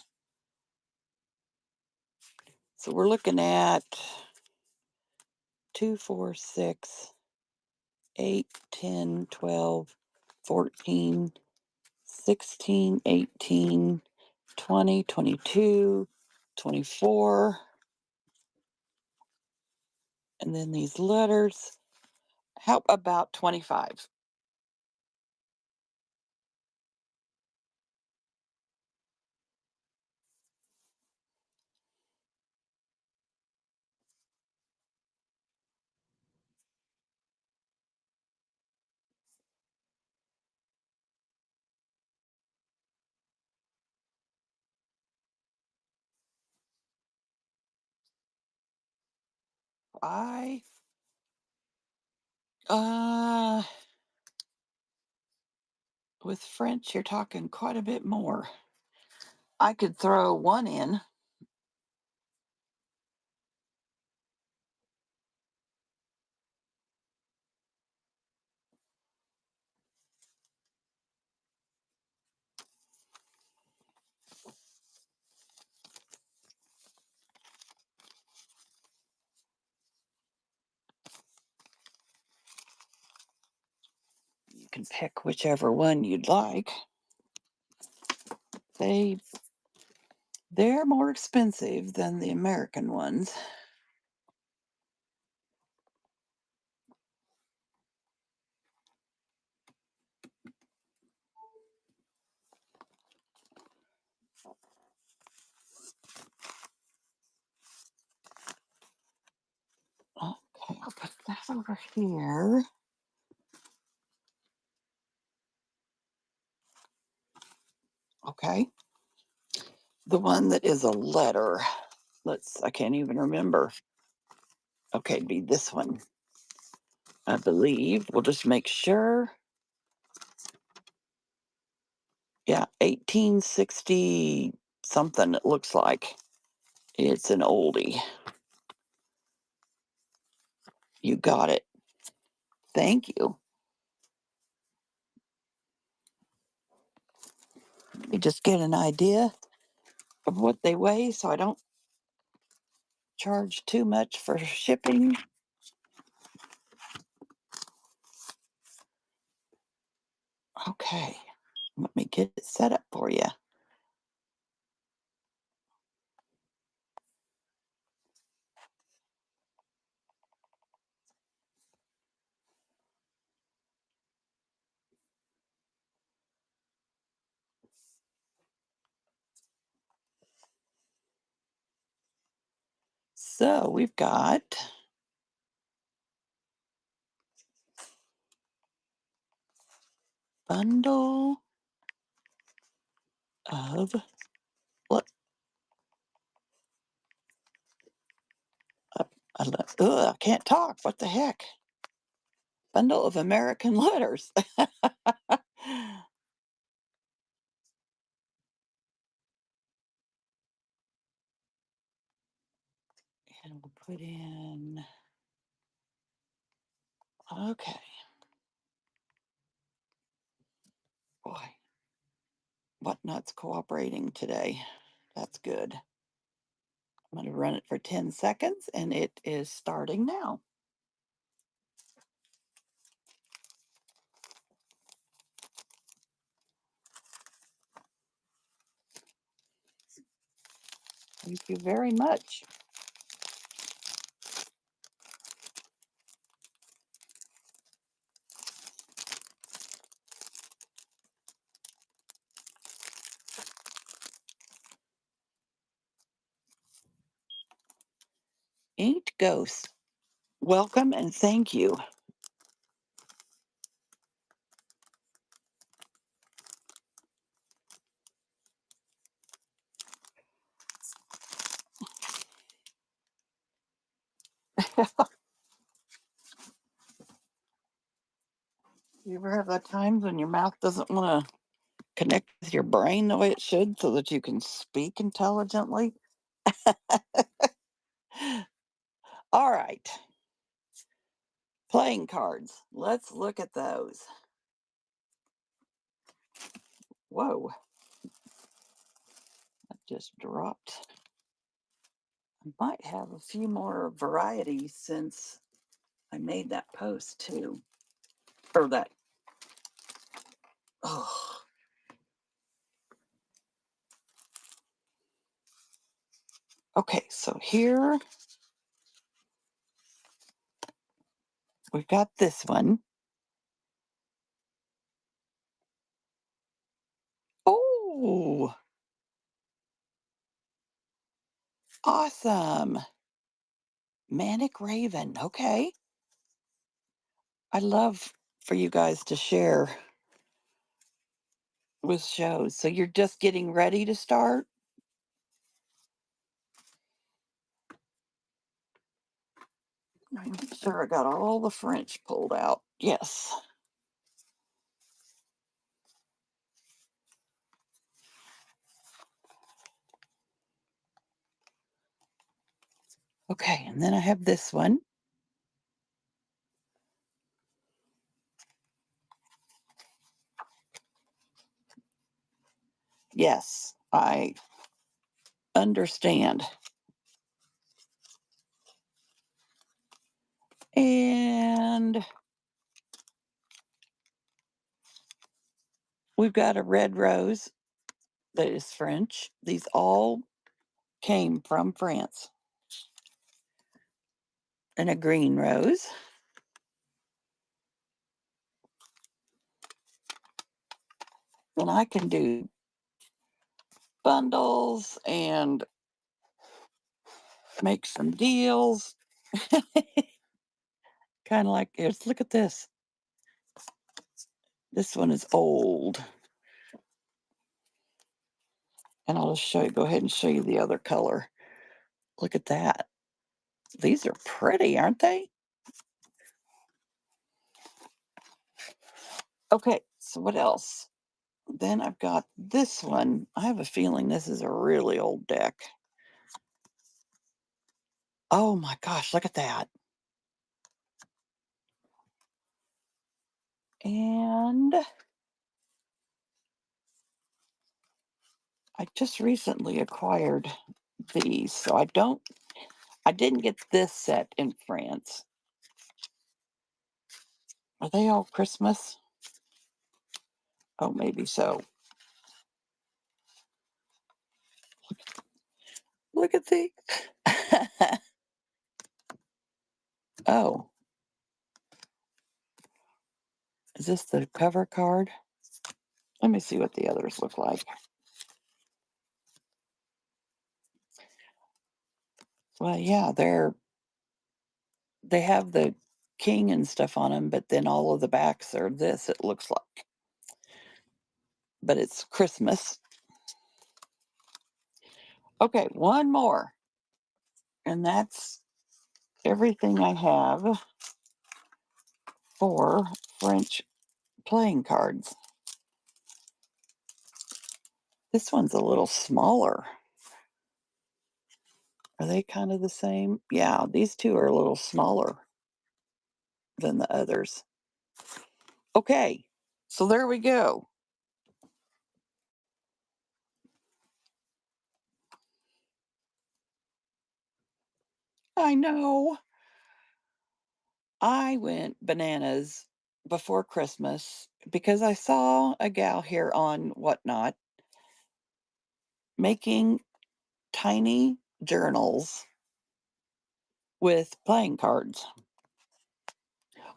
S1: So we're looking at 2, 4, 6, 8, 10, 12, 14, 16, 18, 20, 22, 24. And then these letters. How about 25? I uh with French you're talking quite a bit more. I could throw one in. You can pick whichever one you'd like. They they're more expensive than the American ones. Okay, I'll put that over here. Okay. The one that is a letter. I can't even remember. Okay, it'd be this one, I believe. We'll just make sure. Yeah, 1860 something, it looks like. It's an oldie. You got it. Thank you. You just get an idea of what they weigh so I don't charge too much for shipping. Okay, let me get it set up for you. So we've got bundle of what? I can't talk. What the heck? Bundle of American letters. And we'll put in Okay. Boy, whatnot's cooperating today. That's good. I'm going to run it for 10 seconds and it is starting now. Thank you very much. Inked Ghost. Welcome and thank you. You ever have that times when your mouth doesn't want to connect with your brain the way it should so that you can speak intelligently? All right. Playing cards. Let's look at those. Whoa, that just dropped. I might have a few more varieties since I made that post too. Or that. Oh, okay. So here we've got this one. Oh, awesome. Manic Raven. Okay. I love for you guys to share with shows. So you're just getting ready to start? I'm sure I got all the French pulled out. Yes. Okay, and then I have this one. Yes, I understand. And we've got a red rose that is French. These all came from France. And a green rose. And I can do bundles and make some deals. Kind of like this. Look at this. This one is old. And I'll just show you, go ahead and show you the other color. Look at that. These are pretty, aren't they? Okay, so what else? Then I've got this one. I have a feeling this is a really old deck. Oh my gosh, look at that. And I just recently acquired these. So I didn't get this set in France. Are they all Christmas? Oh, maybe so. Look at the. Oh, is this the cover card? Let me see what the others look like. Well, yeah, they have the king and stuff on them, but then all of the backs are this, it looks like. But it's Christmas. Okay, one more. And that's everything I have for French playing cards. This one's a little smaller. Are they kind of the same? Yeah, these two are a little smaller. than the others. Okay, so there we go. I know. I went bananas before Christmas because I saw a gal here on Whatnot making tiny journals with playing cards.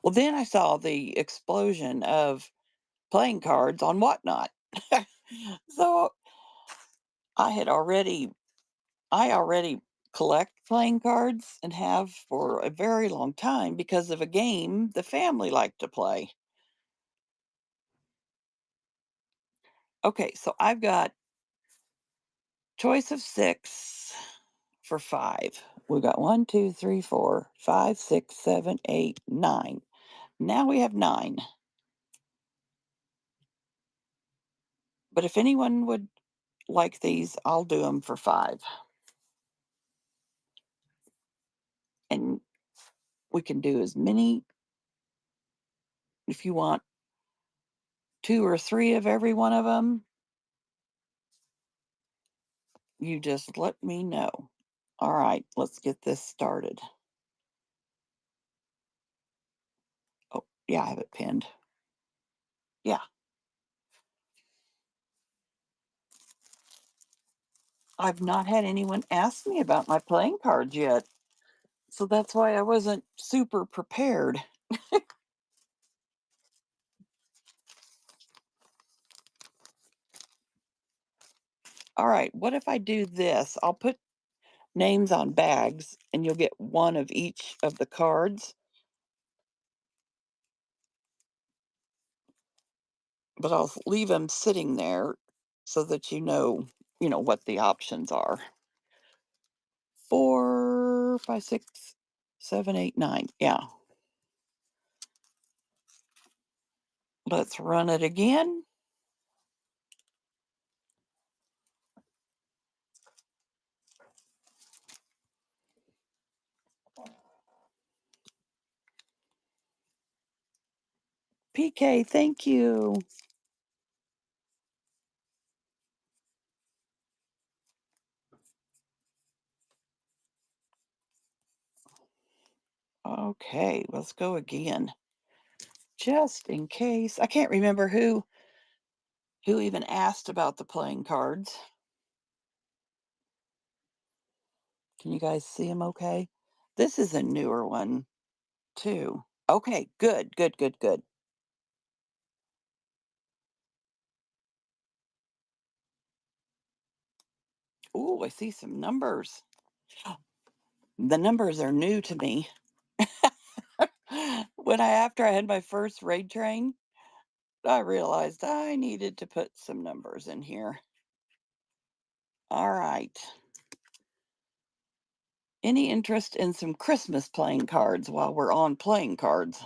S1: Well, then I saw the explosion of playing cards on Whatnot. So I already collect playing cards and have for a very long time because of a game the family liked to play. Okay, so I've got choice of six for five. We got one, two, three, four, five, six, seven, eight, nine. Now we have nine. But if anyone would like these, I'll do them for five. And we can do as many if you want two or three of every one of them. You just let me know. All right, let's get this started. Oh, yeah, I have it pinned. Yeah, I've not had anyone ask me about my playing cards yet. So that's why I wasn't super prepared. All right, what if I do this? I'll put names on bags and you'll get one of each of the cards, but I'll leave them sitting there so that you know what the options are. Four, five, six, seven, eight, nine. Yeah. Let's run it again. PK, thank you. Okay, let's go again. Just in case. I can't remember who even asked about the playing cards. Can you guys see them okay? This is a newer one too. Okay, good, good, good, good. Ooh, I see some numbers. The numbers are new to me. After I had my first raid train, I realized I needed to put some numbers in here. All right. Any interest in some Christmas playing cards while we're on playing cards?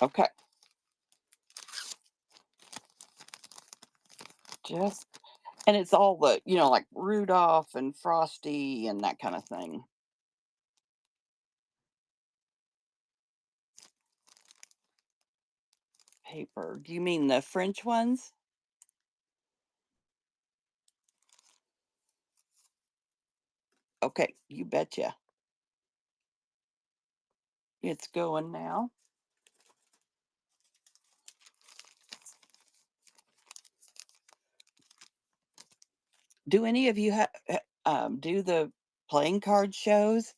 S1: Okay. Just and it's all like Rudolph and Frosty and that kind of thing. Paper. Do you mean the French ones? Okay, you betcha. It's going now. Do any of you do the playing card shows?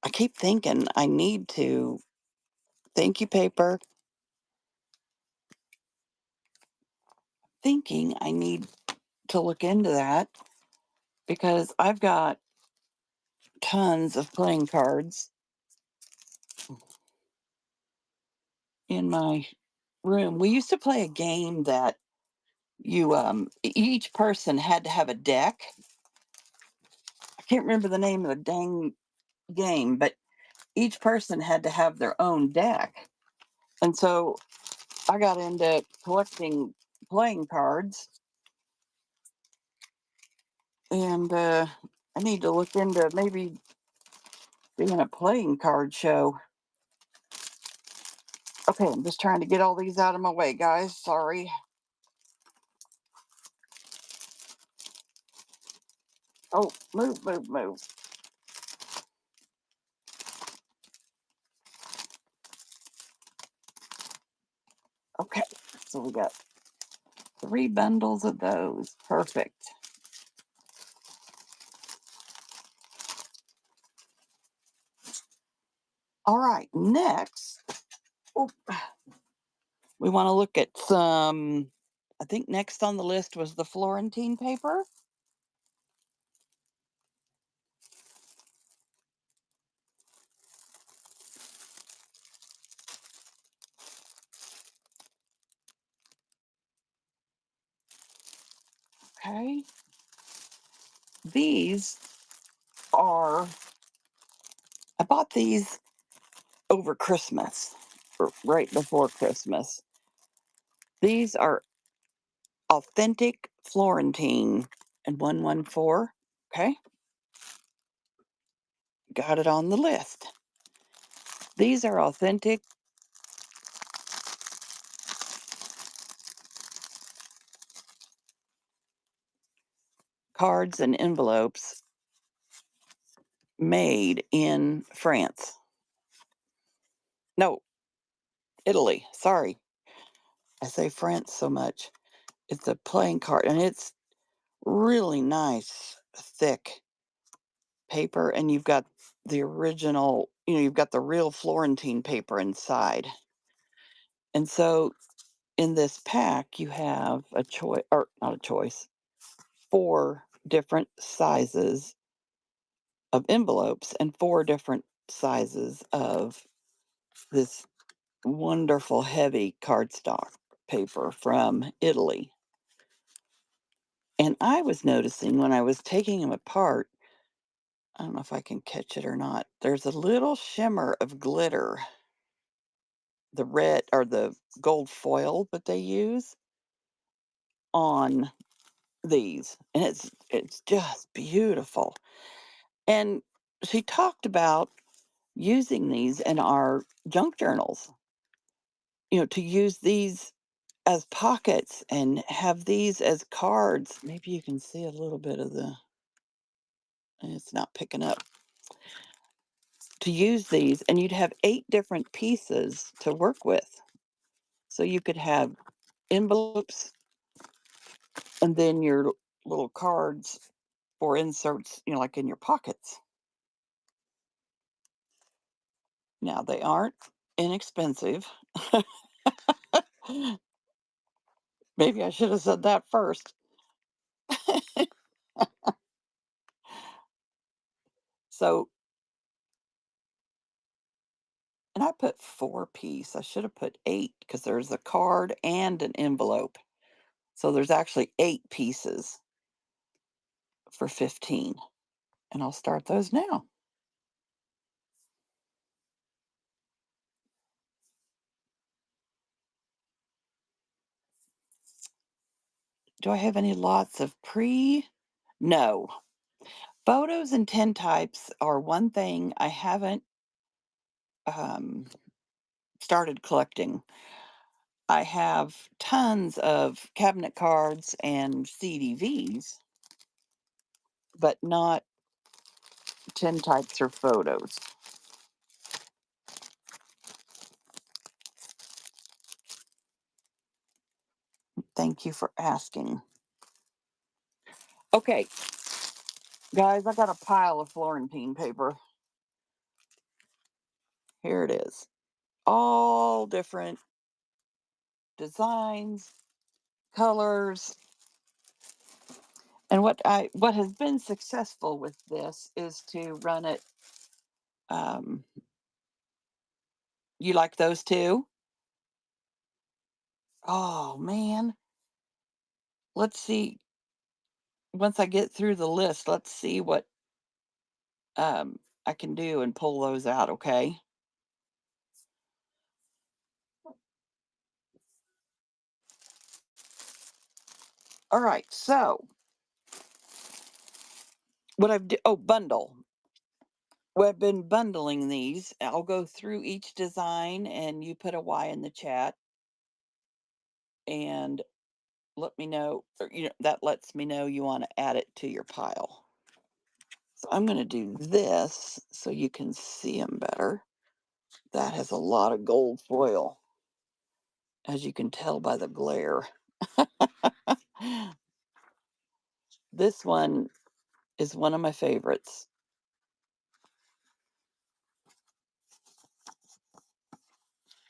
S1: I keep thinking I need to. Thank you, paper. Thinking I need to look into that because I've got tons of playing cards in my room. We used to play a game that each person had to have a deck. I can't remember the name of the dang game, but each person had to have their own deck. And so I got into collecting playing cards, and I need to look into maybe doing a playing card show. Okay, I'm just trying to get all these out of my way, guys. Sorry. Oh, move, move, move. Okay, so we got 3 bundles of those. Perfect. All right, next, oh, we want to look at some. I think next on the list was the Florentine paper. Okay. These are, I bought these over Christmas, or right before Christmas. These are authentic Florentine and 114. Okay. Got it on the list. These are authentic cards and envelopes made in France. No, Italy. Sorry. I say France so much. It's a playing card, and it's really nice, thick paper, and you've got the original, you've got the real Florentine paper inside. And so in this pack, you have a choice, or not a choice, 4 different sizes of envelopes and 4 different sizes of this wonderful heavy cardstock paper from Italy. And I was noticing when I was taking them apart, I don't know if I can catch it or not. There's a little shimmer of glitter, the red or the gold foil that they use on these. And it's just beautiful. And she talked about using these in our junk journals, to use these as pockets and have these as cards. Maybe you can see a little bit of it's not picking up. To use these, and you'd have 8 different pieces to work with. So you could have envelopes and then your little cards or inserts, like in your pockets. Now, they aren't inexpensive. Maybe I should have said that first. So, and I put 4 piece. I should have put 8 because there's a card and an envelope. So there's actually 8 pieces for 15. And I'll start those now. Do I have any lots of pre? No. Photos and tintypes are one thing I haven't um, started collecting. I have tons of cabinet cards and CDVs, but not tintypes or photos. Thank you for asking. Okay, guys, I got a pile of Florentine paper. Here it is. All different designs, colors. And what has been successful with this is to run it. Um, you like those too? Oh man. Let's see. Once I get through the list, let's see what I can do and pull those out, okay? All right, so bundle. Well, I've been bundling these. I'll go through each design and you put a Y in the chat and let me know, or, that lets me know you want to add it to your pile. So I'm going to do this so you can see them better. That has a lot of gold foil, as you can tell by the glare. This one is one of my favorites.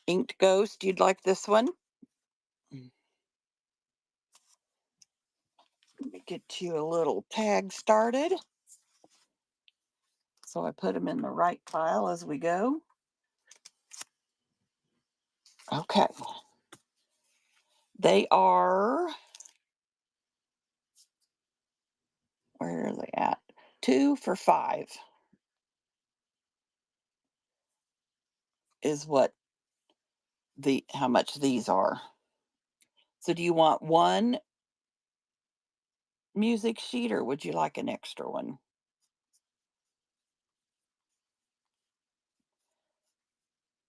S1: Inked Ghost, you'd like this one? Mm. Let me get you a little tag started. So I put them in the right pile as we go. Okay. They are, where are they at? 2 for $5 is what how much these are. So do you want one music sheet or would you like an extra one?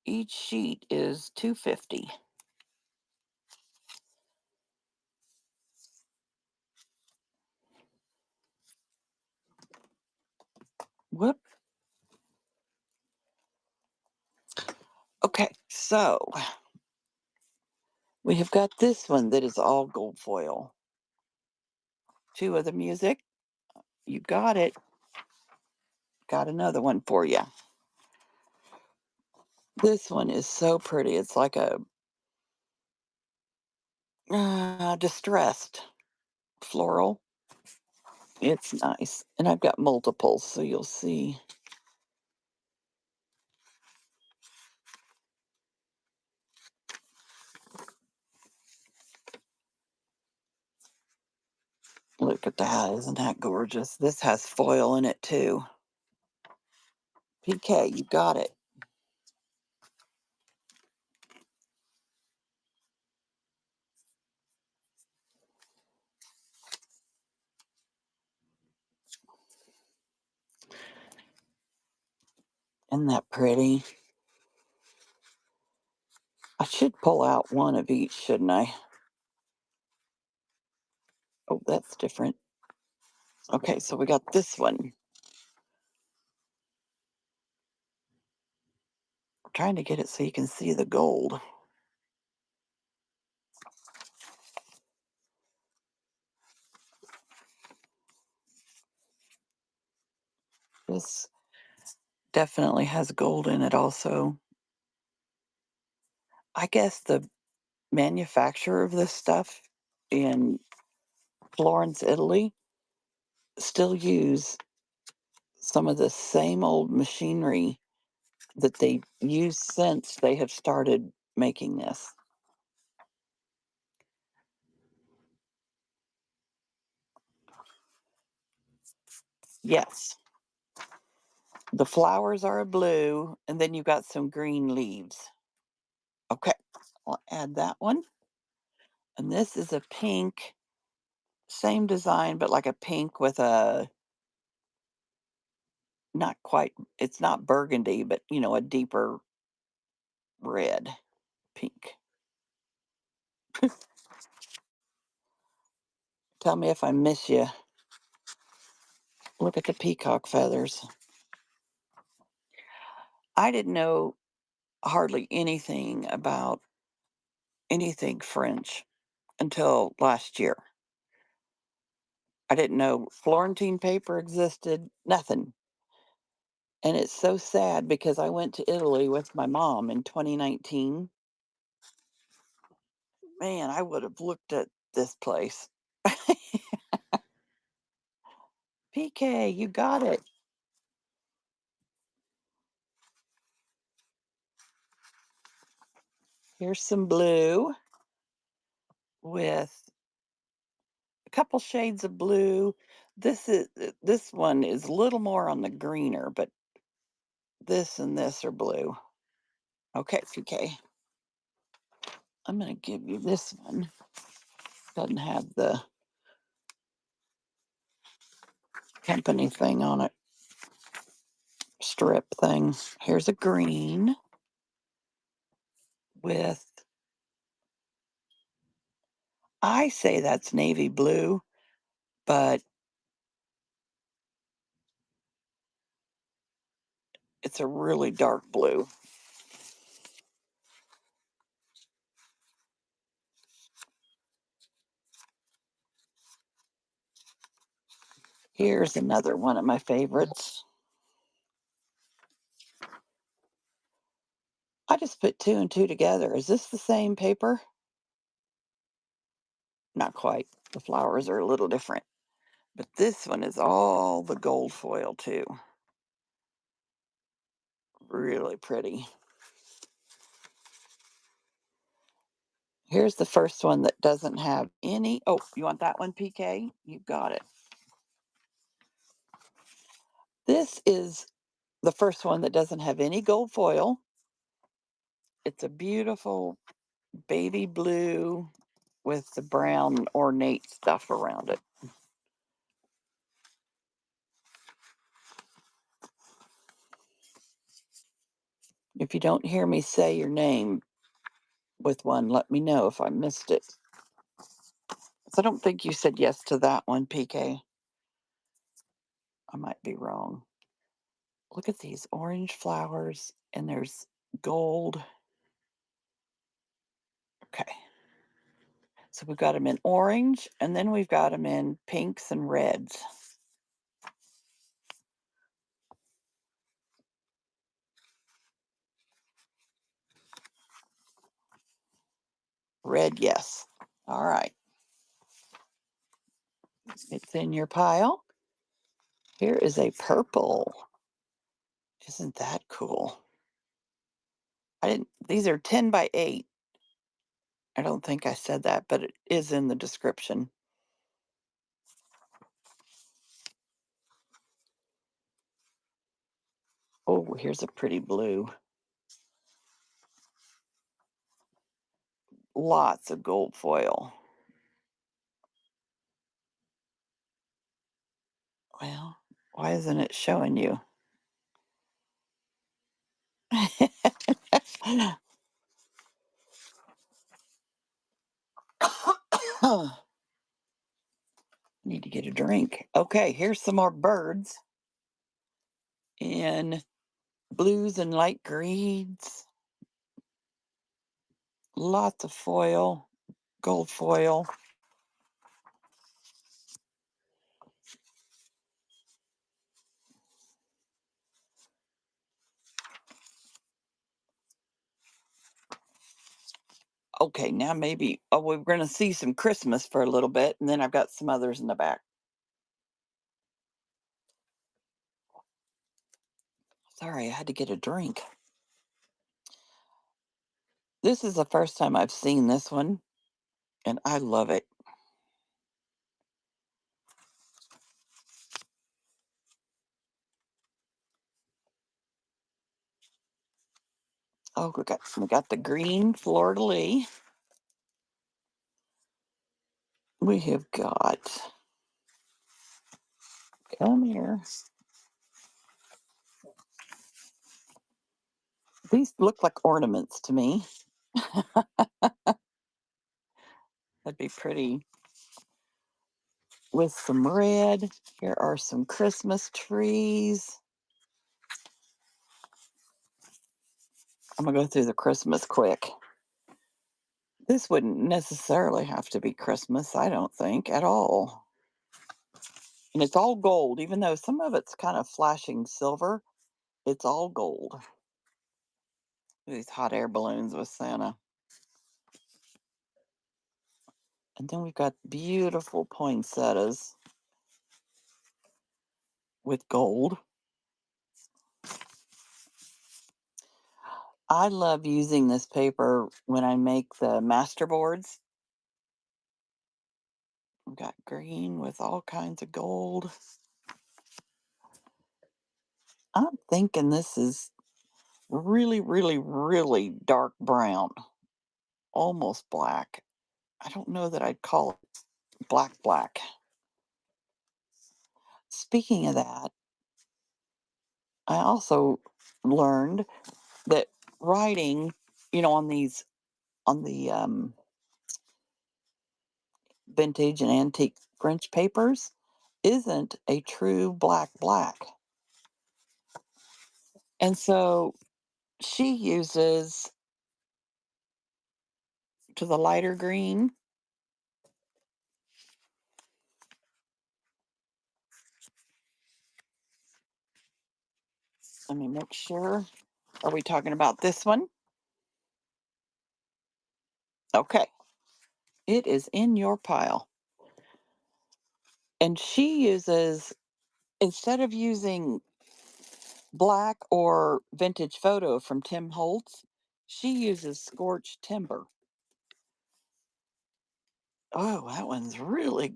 S1: Each sheet is $2.50. Whoop. Okay, so we have got this one that is all gold foil. Two of the music. You got it. Got another one for you. This one is so pretty. It's like a distressed floral. It's nice. And I've got multiples, so you'll see. Look at that. Isn't that gorgeous? This has foil in it too. PK, you got it. Isn't that pretty? I should pull out one of each, shouldn't I? Oh, that's different. Okay, so we got this one. Trying to get it so you can see the gold. This definitely has gold in it also. I guess the manufacturer of this stuff in Florence, Italy, still use some of the same old machinery that they used since they have started making this. Yes. The flowers are a blue, and then you've got some green leaves. Okay, I'll add that one. And this is a pink, same design, but like a pink with a not quite, it's not burgundy, but a deeper red, pink. Tell me if I miss you. Look at the peacock feathers. I didn't know hardly anything about anything French until last year. I didn't know Florentine paper existed, nothing. And it's so sad because I went to Italy with my mom in 2019. Man, I would have looked at this place. PK, you got it. Here's some blue with a couple shades of blue. This one is a little more on the greener, but This and this are blue. Okay, PK. I'm going to give you this one. Doesn't have the company thing on it. Strip thing. Here's a green with, I say that's navy blue, but it's a really dark blue. Here's another one of my favorites. I just put two and two together. Is this the same paper? Not quite. The flowers are a little different. But this one is all the gold foil too. Really pretty. Here's the first one that doesn't have any. Oh, you want that one, PK? You got it. This is the first one that doesn't have any gold foil. It's a beautiful baby blue with the brown ornate stuff around it. If you don't hear me say your name with one, let me know if I missed it. So I don't think you said yes to that one, PK. I might be wrong. Look at these orange flowers, and there's gold. Okay. So we've got them in orange, and then we've got them in pinks and reds. Red, yes. All right. It's in your pile. Here is a purple. Isn't that cool? These are 10 by 8. I don't think I said that, but it is in the description. Oh, here's a pretty blue. Lots of gold foil. Well, why isn't it showing you? Need to get a drink. Okay, here's some more birds in blues and light greens. Lots of foil, gold foil. Okay, now maybe, oh, we're going to see some Christmas for a little bit, and then I've got some others in the back. Sorry, I had to get a drink. This is the first time I've seen this one, and I love it. Oh, we got the green fleur de lis. We have got, come here. These look like ornaments to me. That'd be pretty with some red. Here are some Christmas trees. I'm gonna go through the Christmas quick. This wouldn't necessarily have to be Christmas, I don't think, at all. And it's all gold, even though some of it's kind of flashing silver, it's all gold. These hot air balloons with Santa. And then we've got beautiful poinsettias with gold. I love using this paper when I make the master boards. We've got green with all kinds of gold. I'm thinking this is really, really, really dark brown, almost black. I don't know that I'd call it black, black. Speaking of that, I also learned that writing, on the vintage and antique French papers isn't a true black, black. And so she uses to the lighter green. Let me make sure. Are we talking about this one? Okay. It is in your pile. And she uses, instead of using black or vintage photo from Tim Holtz, she uses scorched timber. Oh, that one's really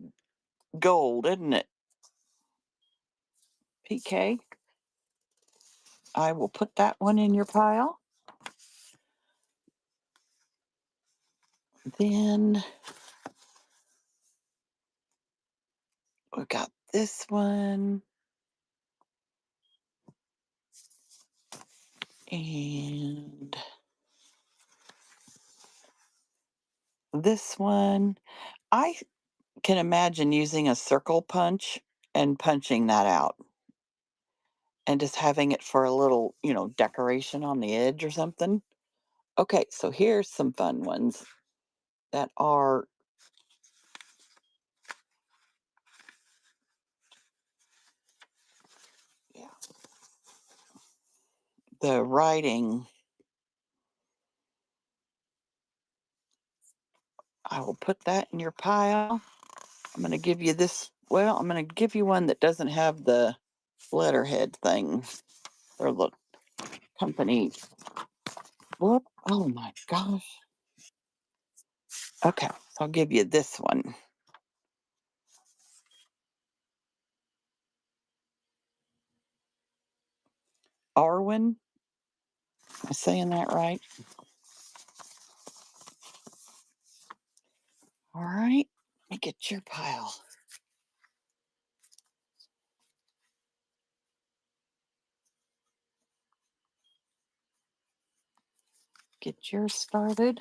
S1: gold, isn't it? PK. I will put that one in your pile. Then we got this one. And this one. I can imagine using a circle punch and punching that out and just having it for a little, decoration on the edge or something. Okay, so here's some fun ones that are, yeah, the writing. I will put that in your pile. I'm going to give you this. Well, I'm going to give you one that doesn't have the letterhead thing or the company. Whoop. Oh my gosh. Okay, so I'll give you this one. Arwen. Am I saying that right? All right. Let me get your pile. Get yours started.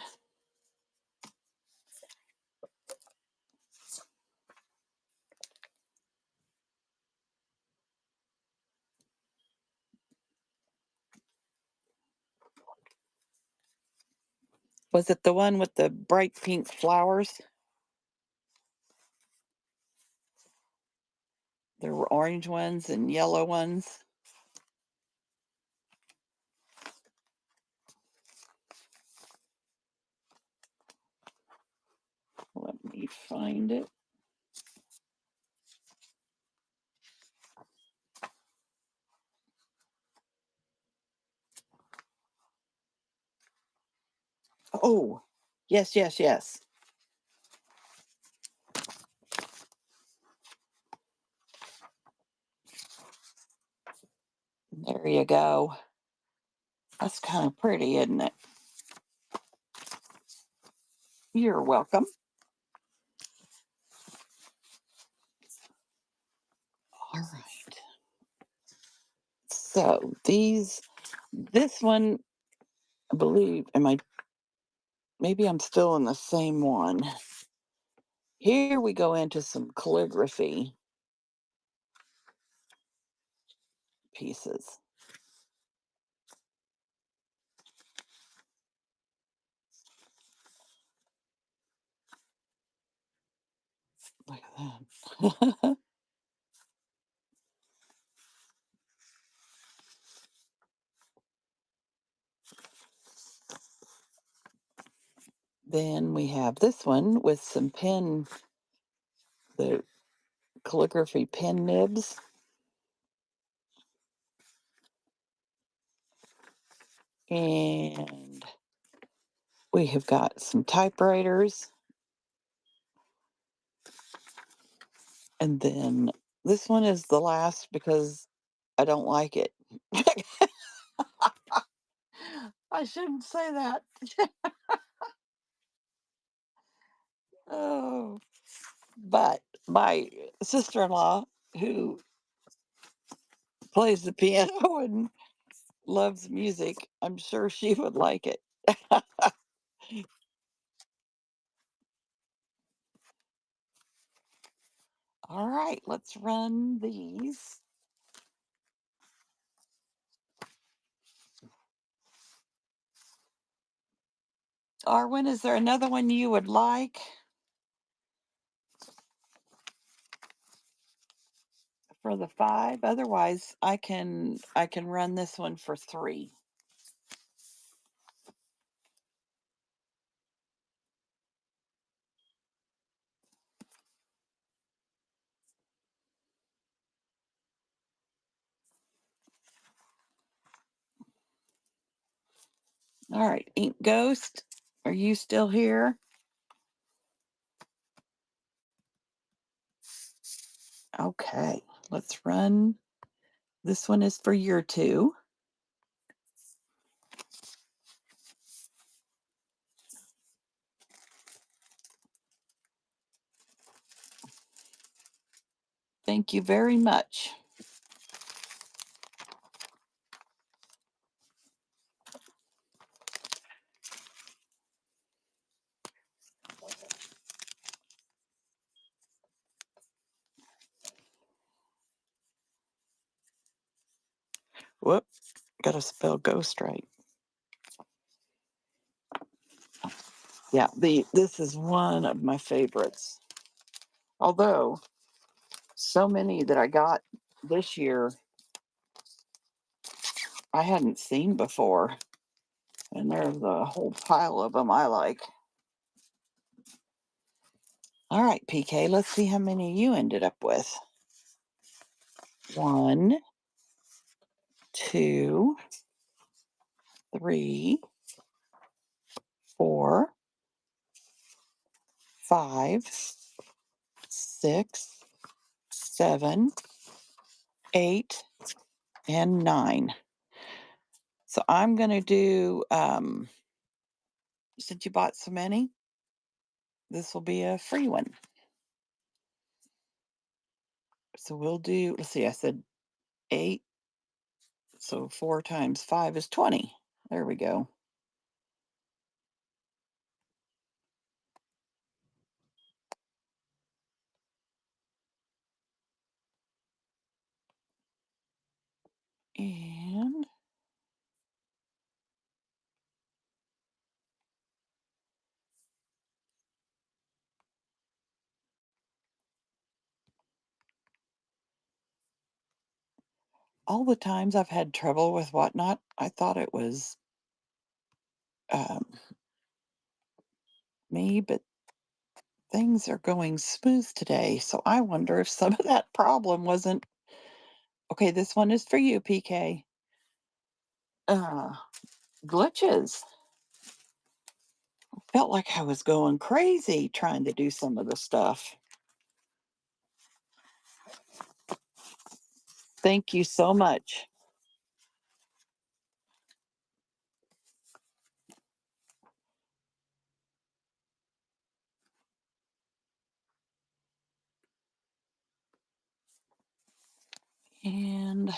S1: Was it the one with the bright pink flowers? There were orange ones and yellow ones. Let me find it. Oh, yes, yes, yes. There you go. That's kind of pretty, isn't it? You're welcome. All right. So this one, I believe, maybe I'm still in the same one. Here we go into some calligraphy pieces. Look at that. Then we have this one with some the calligraphy pen nibs. And we have got some typewriters. And then this one is the last because I don't like it. I shouldn't say that. Oh, but my sister-in-law, who plays the piano and loves music, I'm sure she would like it. All right, let's run these. Arwen, is there another one you would like for the 5? Otherwise, I can run this one for 3. All right, Ink Ghost, are you still here? Okay, let's run. This one is for year 2. Thank you very much. Whoop, gotta spell ghost right. Yeah, this is one of my favorites. Although so many that I got this year I hadn't seen before, and there's a whole pile of them I like. All right, PK, let's see how many you ended up with. 1, 2, 3, 4, 5, 6, 7, 8, and 9. So I'm going to do, since you bought so many, this will be a free one. So we'll do, let's see, I said 8. So 4 times 5 is 20. There we go. And all the times I've had trouble with Whatnot, I thought it was um, me, but things are going smooth today. So I wonder if some of that problem wasn't okay. This one is for you, PK. Uh, Glitches. Felt like I was going crazy trying to do some of the stuff. Thank you so much. And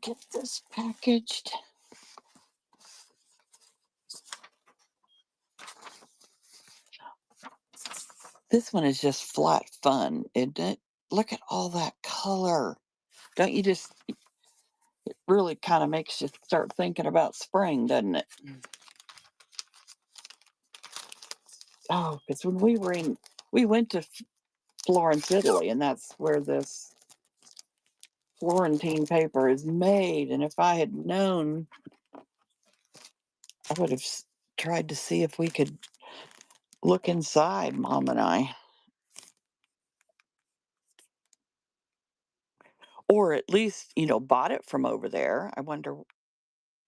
S1: get this packaged. This one is just flat fun, isn't it? Look at all that color. Don't you just really kind of makes you start thinking about spring, doesn't it? Oh, because when we went to Florence, Italy, and that's where this Florentine paper is made. And if I had known, I would have tried to see if we could look inside, Mom and I, or at least, bought it from over there. I wonder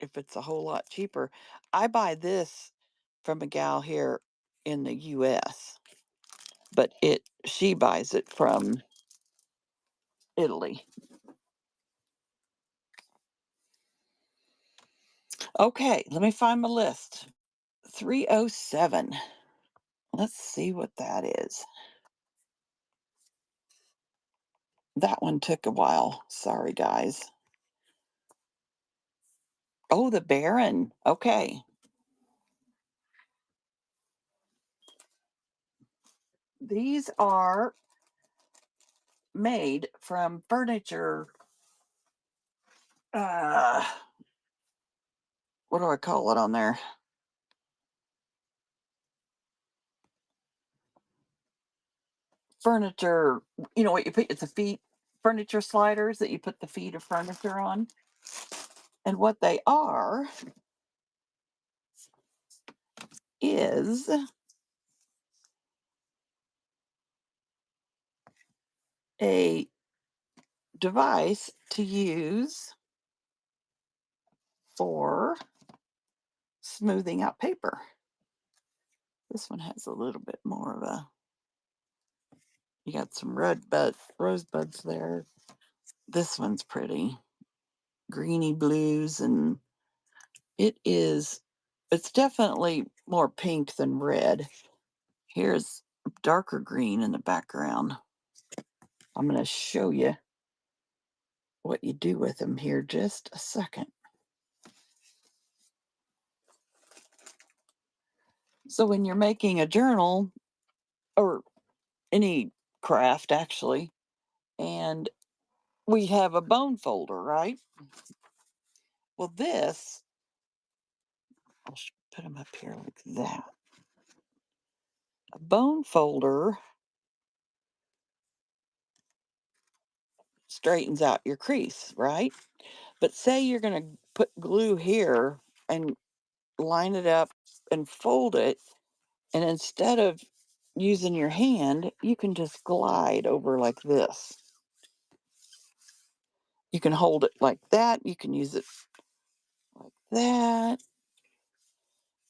S1: if it's a whole lot cheaper. I buy this from a gal here in the US, but she buys it from Italy. Okay, let me find my list. 307. Let's see what that is. That one took a while. Sorry, guys. Oh, the Baron. Okay. These are made from furniture. Uh, what do I call it on there? Furniture. You know what you put? It's a feet furniture sliders that you put the feet of furniture on. And what they are is a device to use for smoothing out paper. This one has a little bit more of a, you got some rosebuds there. This one's pretty greeny blues, and it is, it's definitely more pink than red. Here's darker green in the background. I'm going to show you what you do with them here just a second. So when you're making a journal or any craft actually, and we have a bone folder, right? Well, this, put them up here like that. A bone folder straightens out your crease, right? But say you're going to put glue here and line it up and fold it, and instead of using your hand, you can just glide over like this. You can hold it like that. You can use it like that.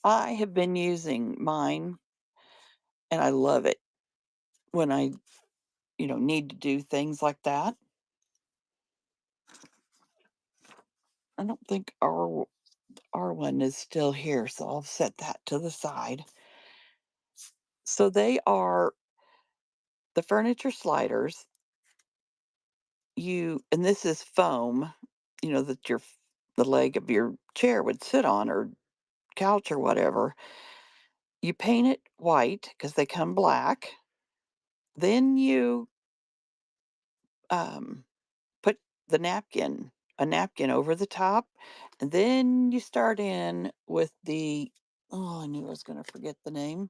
S1: I have been using mine and I love it when I, need to do things like that. I don't think our one is still here, so I'll set that to the side. So they are the furniture sliders. And this is foam, that the leg of your chair would sit on, or couch or whatever. You paint it white because they come black. Then you um, put a napkin over the top, and then you start in with the, oh, I knew I was going to forget the name.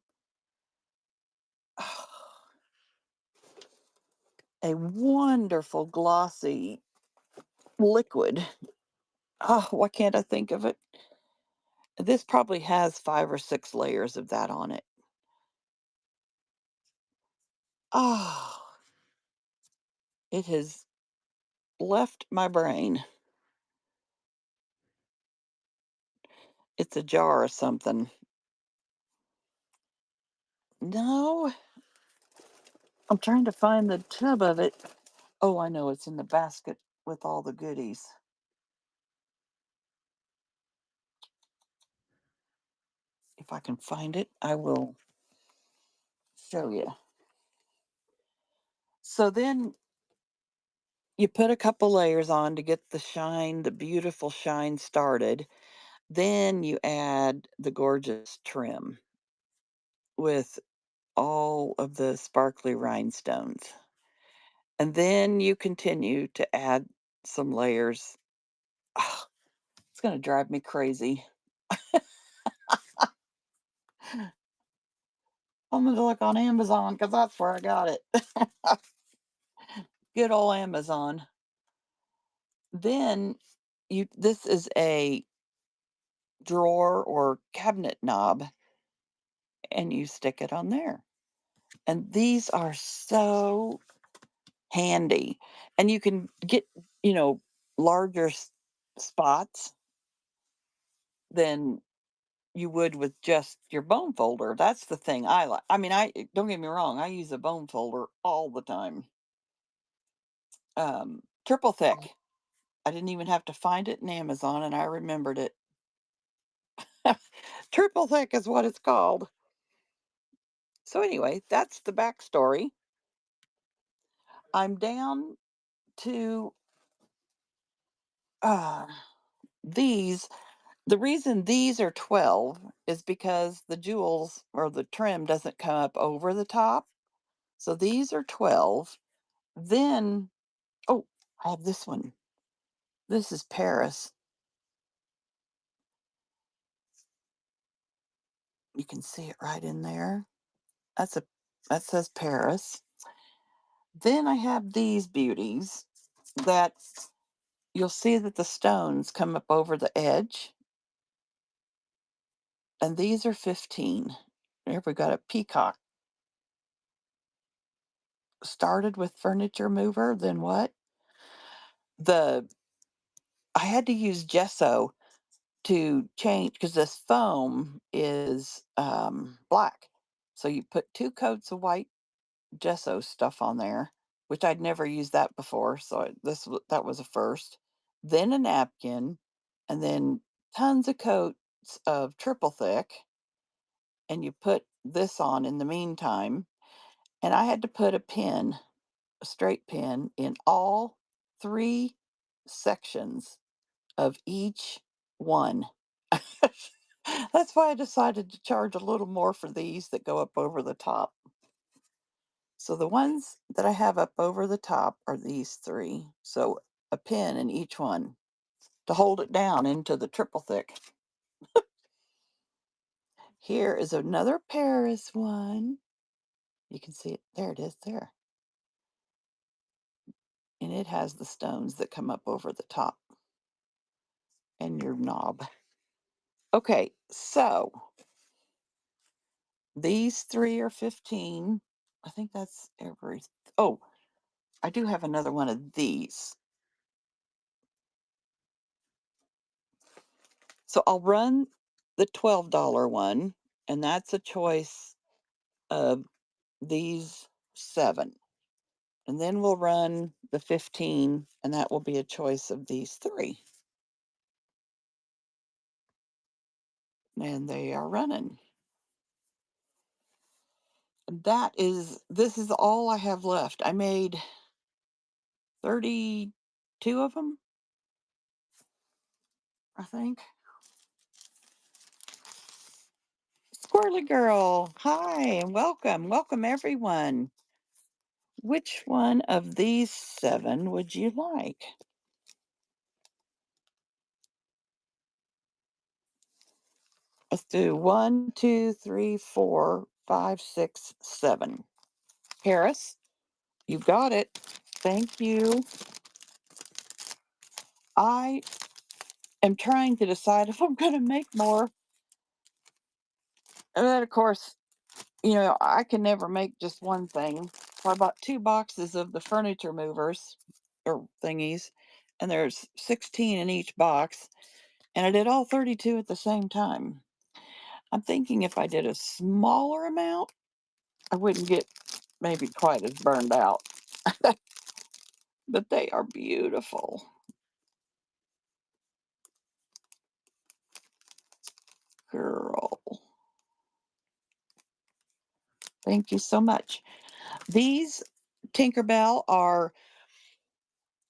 S1: A wonderful glossy liquid. Oh, why can't I think of it? This probably has 5 or 6 layers of that on it. Oh, it has left my brain. It's a jar or something. No, I'm trying to find the tub of it. Oh, I know, it's in the basket with all the goodies. If I can find it, I will show you. So then you put a couple layers on to get the shine, the beautiful shine started. Then you add the gorgeous trim with all of the sparkly rhinestones. And then you continue to add some layers. Ah, it's going to drive me crazy. I'm going to look on Amazon because that's where I got it. Good old Amazon. Then this is a drawer or cabinet knob, and you stick it on there. And these are so handy. And you can get, you know, larger spots than you would with just your bone folder. That's the thing I like. I mean, I don't get me wrong, I use a bone folder all the time. Triple thick. I didn't even have to find it in Amazon, and I remembered it. Triple thick is what it's called. So anyway, that's the backstory. I'm down to uh, these. The reason these are 12 is because the jewels or the trim doesn't come up over the top. So these are 12. Then, oh, I have this one. This is Paris. You can see it right in there. That's a that says Paris. Then I have these beauties that you'll see that the stones come up over the edge, and these are 15. Here we got a peacock. Started with furniture mover, then what? The I had to use gesso to change because this foam is black. So you put two coats of white gesso stuff on there, which I'd never used that before. So that was a first. Then a napkin, and then tons of coats of triple thick, and you put this on in the meantime. And I had to put a straight pin, in all three sections of each one. That's why I decided to charge a little more for these that go up over the top. So the ones that I have up over the top are these three. So a pin in each one to hold it down into the triple thick. Here is another Paris one. You can see it. There it is there. And it has the stones that come up over the top and your knob. Okay, so these three are 15. I think that's every. Oh, I do have another one of these. So I'll run the $12 one, and that's a choice of these 7. And then we'll run the 15, and that will be a choice of these 3. And they are running. This is all I have left. I made 32 of them, I think. Squirrely Girl, hi and welcome. Welcome, everyone. Which one of these 7 would you like? Let's do 1, 2, 3, 4, 5, 6, 7. Paris, you got it. Thank you. I am trying to decide if I'm going to make more. And then, of course, I can never make just one thing. So I bought 2 boxes of the furniture movers or thingies, and there's 16 in each box. And I did all 32 at the same time. I'm thinking if I did a smaller amount, I wouldn't get maybe quite as burned out. But they are beautiful. Girl, thank you so much. These Tinkerbell are,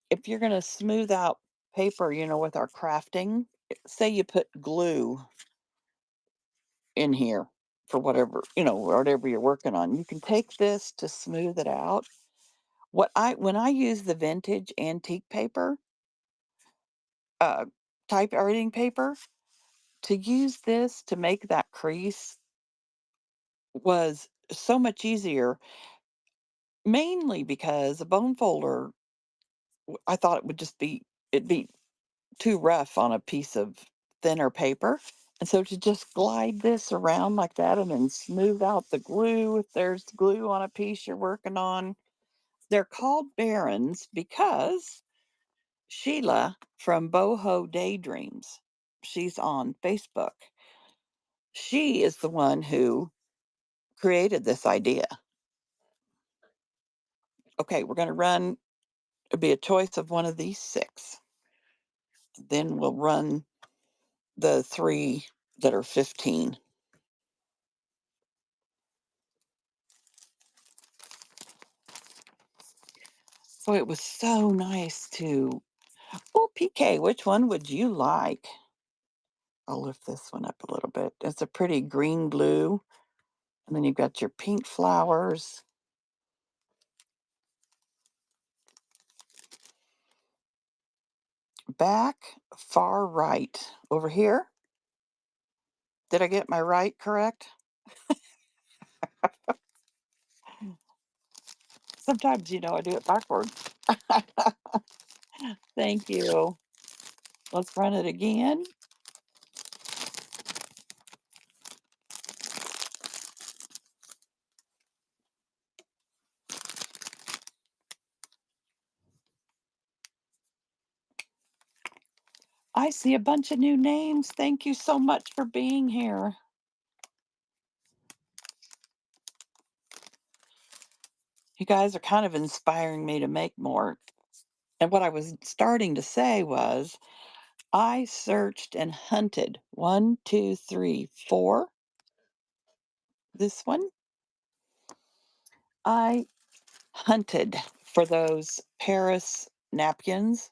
S1: if you're going to smooth out paper, with our crafting, say you put glue in here for whatever you're working on, you can take this to smooth it out. When I use the vintage antique paper, uh, typewriting paper, to use this to make that crease was so much easier, mainly because a bone folder, I thought it'd be too rough on a piece of thinner paper. And so to just glide this around like that and then smooth out the glue, if there's glue on a piece you're working on. They're called Barons because Sheila from Boho Daydreams, she's on Facebook. She is the one who created this idea. Okay, we're going to run, it'll be a choice of one of these 6. Then we'll run the 3 that are 15. So it was so nice to. Oh, PK, which one would you like? I'll lift this one up a little bit. It's a pretty green blue. And then you've got your pink flowers. Back, far right. Over here. Did I get my right correct? Sometimes, I do it backwards. Thank you. Let's run it again. I see a bunch of new names. Thank you so much for being here. You guys are kind of inspiring me to make more. And what I was starting to say was I searched and hunted 1, 2, 3, 4. This one. I hunted for those Paris napkins.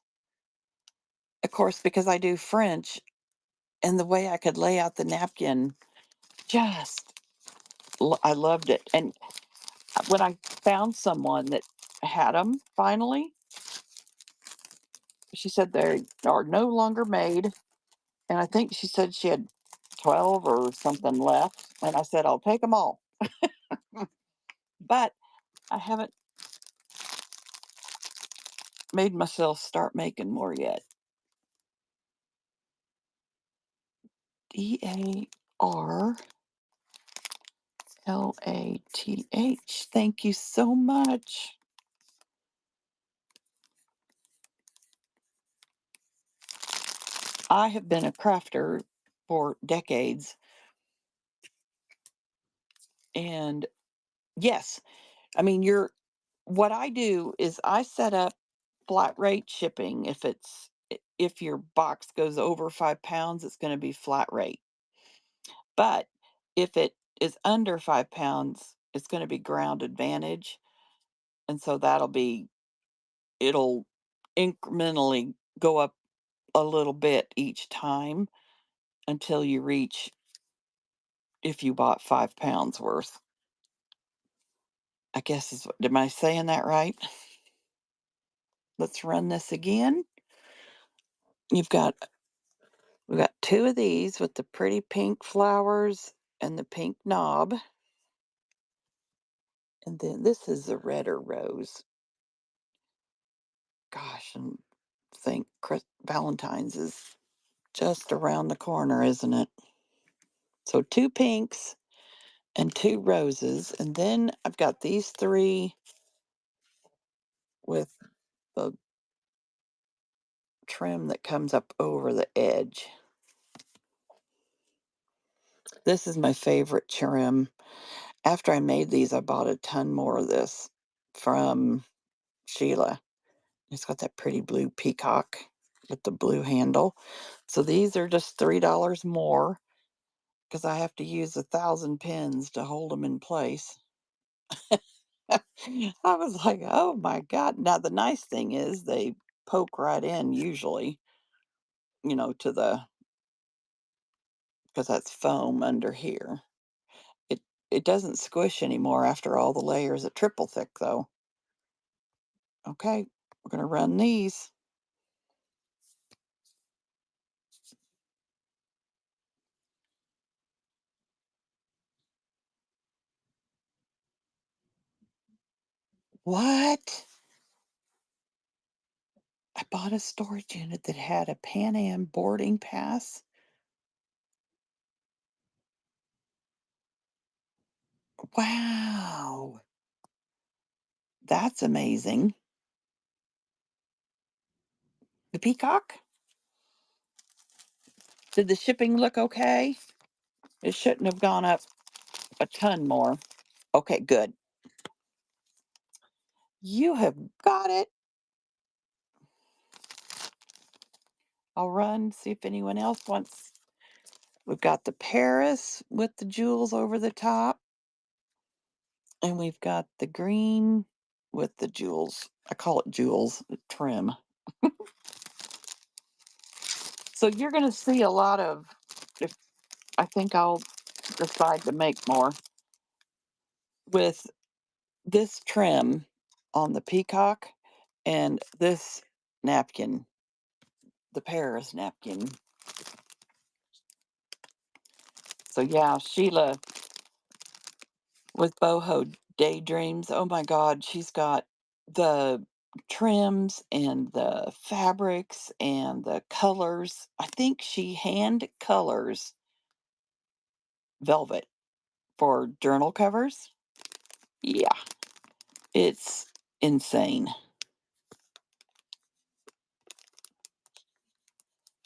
S1: Of course, because I do French and the way I could lay out the napkin, just, I loved it. And when I found someone that had them finally, she said they are no longer made. And I think she said she had 12 or something left. And I said, I'll take them all. But I haven't made myself start making more yet. DARLATH. Thank you so much. I have been a crafter for decades. And yes, I mean, what I do is I set up flat rate shipping. If your box goes over 5 pounds, it's going to be flat rate. But if it is under 5 pounds, it's going to be ground advantage. And so it'll incrementally go up a little bit each time until you reach if you bought 5 pounds worth. I guess am I saying that right? Let's run this again. You've got we've got two of these with the pretty pink flowers and the pink knob. And then this is the redder rose. Gosh, and think Valentine's is just around the corner, isn't it? So two pinks and two roses. And then I've got these three with the trim that comes up over the edge. This is my favorite trim. After I made these, I bought a ton more of this from Sheila. It's got that pretty blue peacock with the blue handle. So these are just $3 more because I have to use 1,000 pins to hold them in place. I was like, oh my God. Now, the nice thing is they poke right in usually, to because that's foam under here. It, it doesn't squish anymore after all the layers of triple thick, though. Okay, we're going to run these. What? I bought a storage unit that had a Pan Am boarding pass. Wow. That's amazing. The peacock? Did the shipping look okay? It shouldn't have gone up a ton more. Okay, good. You have got it. I'll run, see if anyone else wants. We've got the Paris with the jewels over the top, and we've got the green with the jewels. I call it jewels, trim. So you're going to see a lot of, if I think I'll decide to make more with this trim on the peacock and this napkin, the Paris napkin. So yeah, Sheila with Boho Daydreams. Oh my God, she's got the trims and the fabrics and the colors. I think she hand colors velvet for journal covers. Yeah, it's insane.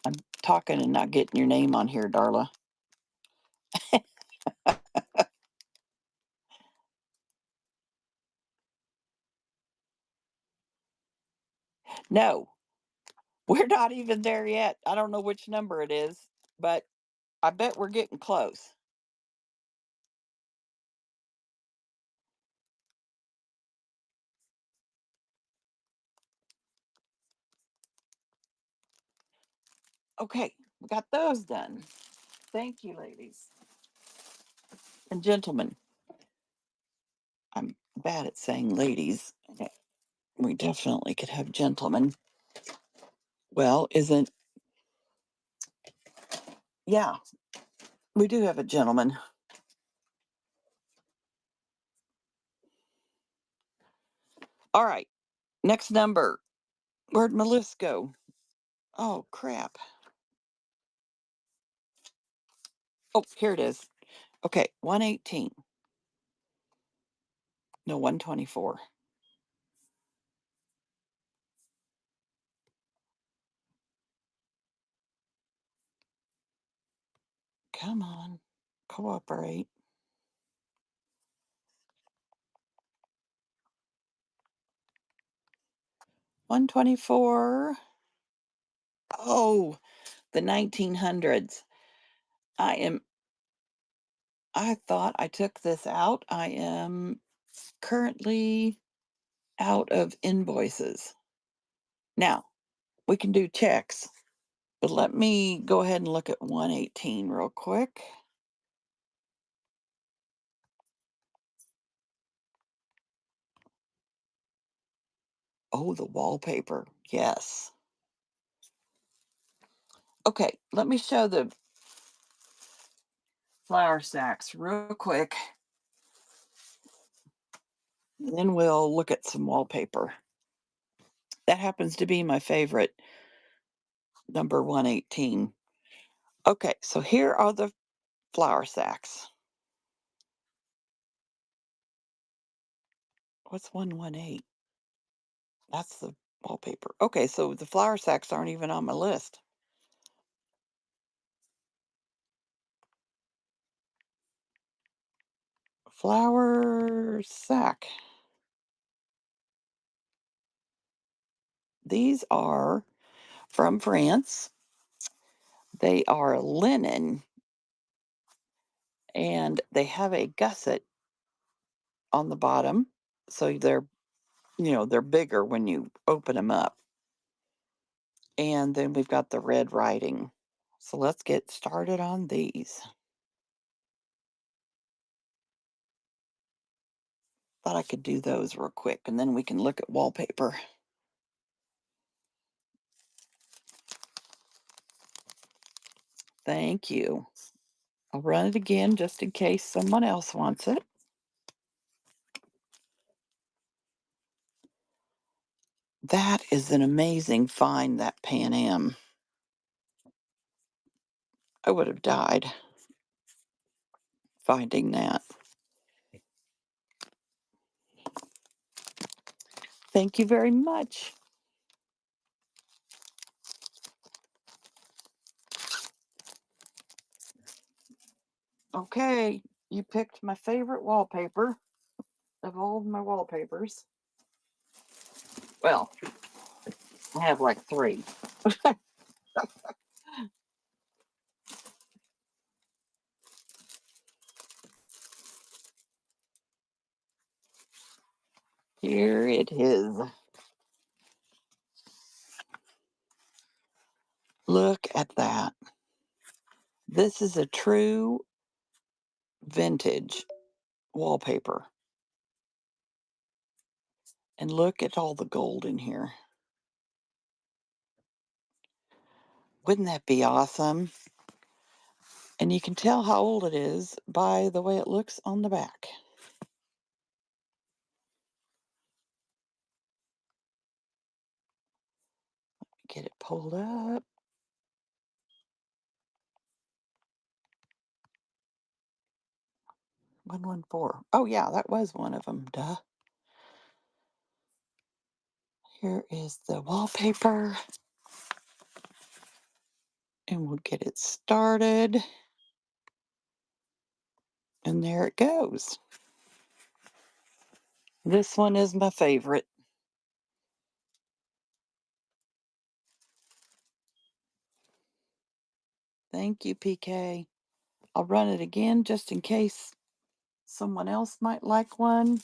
S1: I'm talking and not getting your name on here, Darla. No, we're not even there yet. I don't know which number it is, but I bet we're getting close. Okay, we got those done. Thank you, ladies and gentlemen. I'm bad at saying ladies. We definitely could have gentlemen. Well, isn't, yeah, we do have a gentleman. All right, next number. Where'd my list go? Oh, crap. Oh, here it is. Okay, 118. No, 124. Come on, cooperate. 124. Oh, the 1900s. I am, I thought I took this out. I am currently out of invoices. Now, we can do checks, but let me go ahead and look at 118 real quick. Oh, the wallpaper. Yes. Okay, let me show the flour sacks real quick. And then we'll look at some wallpaper. That happens to be my favorite, number 118. Okay, so here are the flour sacks. What's 118? That's the wallpaper. Okay, so the flour sacks aren't even on my list. Flour sack. These are from France. They are linen and they have a gusset on the bottom. So they're bigger when you open them up. And then we've got the red writing. So let's get started on these. Thought I could do those real quick and then we can look at wallpaper. Thank you. I'll run it again just in case someone else wants it. That is an amazing find, that Pan Am. I would have died finding that. Thank you very much. Okay, you picked my favorite wallpaper of all of my wallpapers. Well, I have like three. Here it is. Look at that. This is a true vintage wallpaper. And look at all the gold in here. Wouldn't that be awesome? And you can tell how old it is by the way it looks on the back. Get it pulled up. 114. Oh, yeah, that was one of them. Duh. Here is the wallpaper. And we'll get it started. And there it goes. This one is my favorite. Thank you, PK. I'll run it again just in case someone else might like one.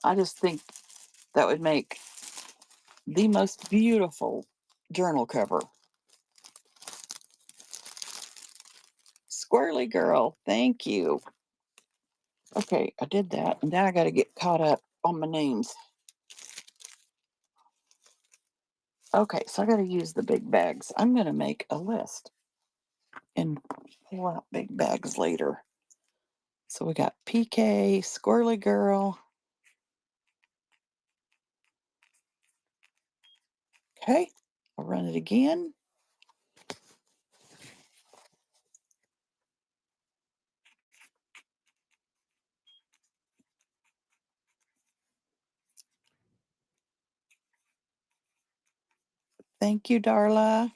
S1: I just think that would make the most beautiful journal cover. Squirrely girl, thank you. Okay, I did that, and now I got to get caught up on my names. Okay, so I got to use the big bags. I'm going to make a list and pull out big bags later. So we got PK, Squirrely Girl. Okay, I'll run it again. Thank you, Darla.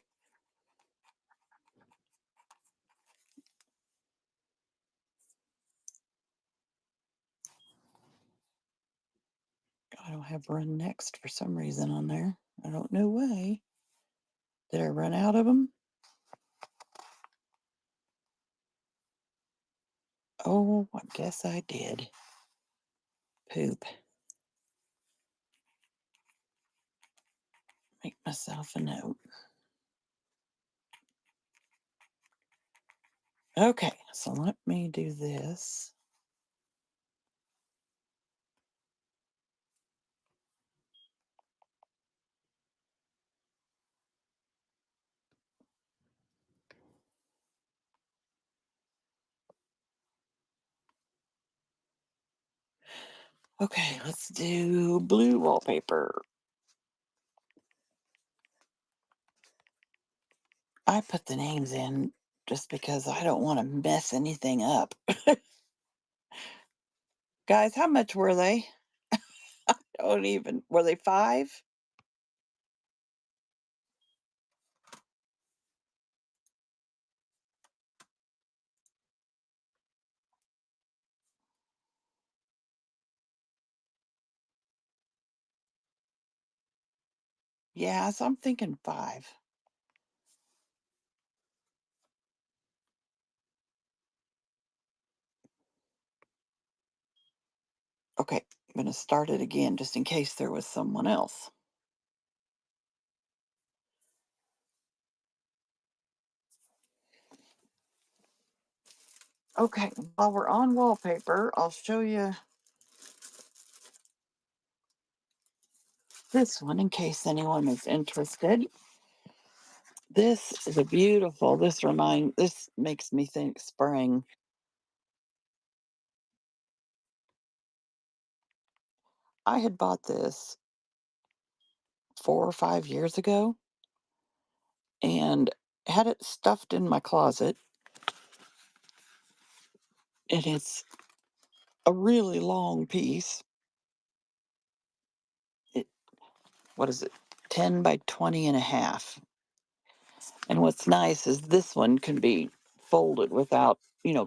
S1: I don't have run next for some reason on there. I don't know why. Did I run out of them? Oh, I guess I did. Poop. Make myself a note. Okay, so let me do this. Okay, let's do blue wallpaper. I put the names in just because I don't want to mess anything up. Guys, how much were they? Don't even. Were they 5? Yeah, so I'm thinking 5. Okay, I'm going to start it again just in case there was someone else. Okay, while we're on wallpaper, I'll show you this one in case anyone is interested. This is a beautiful, this makes me think spring. I had bought this 4 or 5 years ago and had it stuffed in my closet. And it's a really long piece. It, what is it? 10 by 20 and a half. And what's nice is this one can be folded without,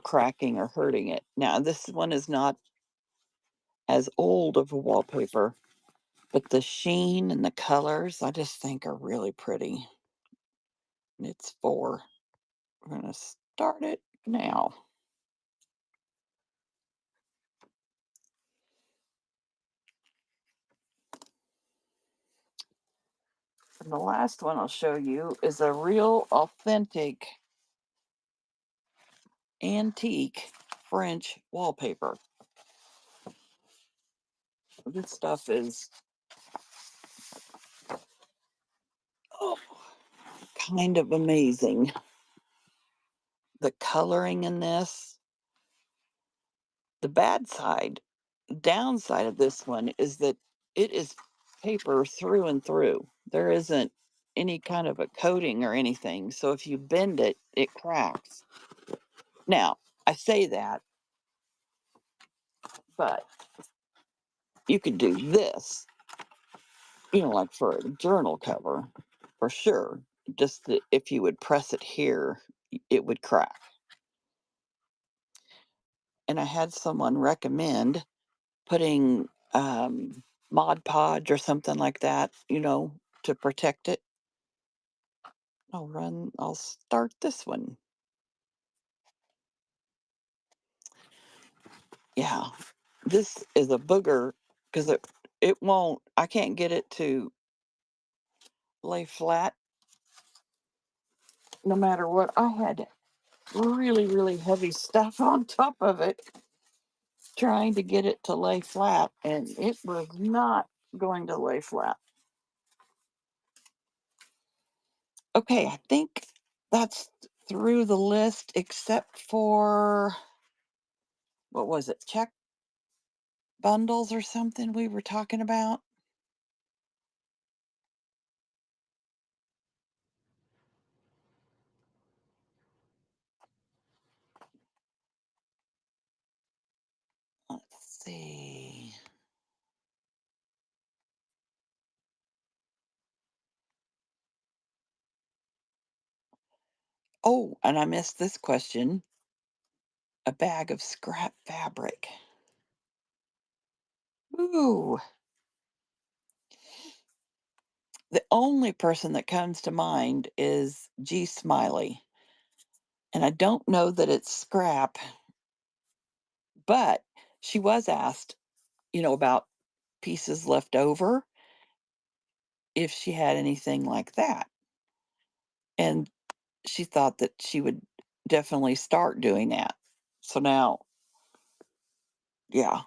S1: cracking or hurting it. Now, this one is not as old of a wallpaper, but the sheen and the colors I just think are really pretty. And it's 4. We're going to start it now. And the last one I'll show you is a real authentic antique French wallpaper. This stuff is oh, kind of amazing. The coloring in this, the downside of this one is that it is paper through and through. There isn't any kind of a coating or anything. So if you bend it, it cracks. Now, I say that, but you could do this, like for a journal cover, for sure. Just that if you would press it here, it would crack. And I had someone recommend putting Mod Podge or something like that, to protect it. I'll start this one. Yeah, this is a booger because I can't get it to lay flat no matter what. I had really, really heavy stuff on top of it trying to get it to lay flat, and it was not going to lay flat. Okay, I think that's through the list except for what was it? Check bundles or something we were talking about? Let's see. Oh, and I missed this question. A bag of scrap fabric. Ooh, the only person that comes to mind is G. Smiley. And I don't know that it's scrap, but she was asked, about pieces left over if she had anything like that. And she thought that she would definitely start doing that. So now, yeah,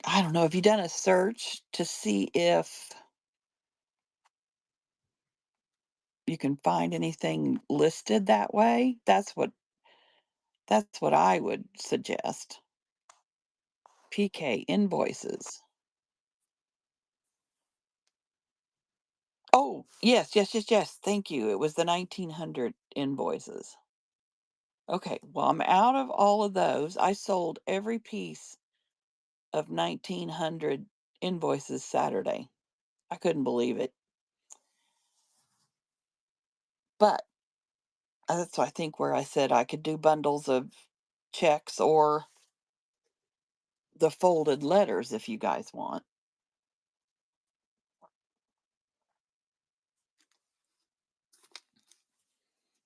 S1: I don't know. Have you done a search to see if you can find anything listed that way? That's what I would suggest. PK invoices. Oh, yes, yes, yes, yes. Thank you. It was the 1900 invoices. Okay, well, I'm out of all of those. I sold every piece of 1900 invoices Saturday. I couldn't believe it. But that's, I think, where I said I could do bundles of checks or the folded letters if you guys want.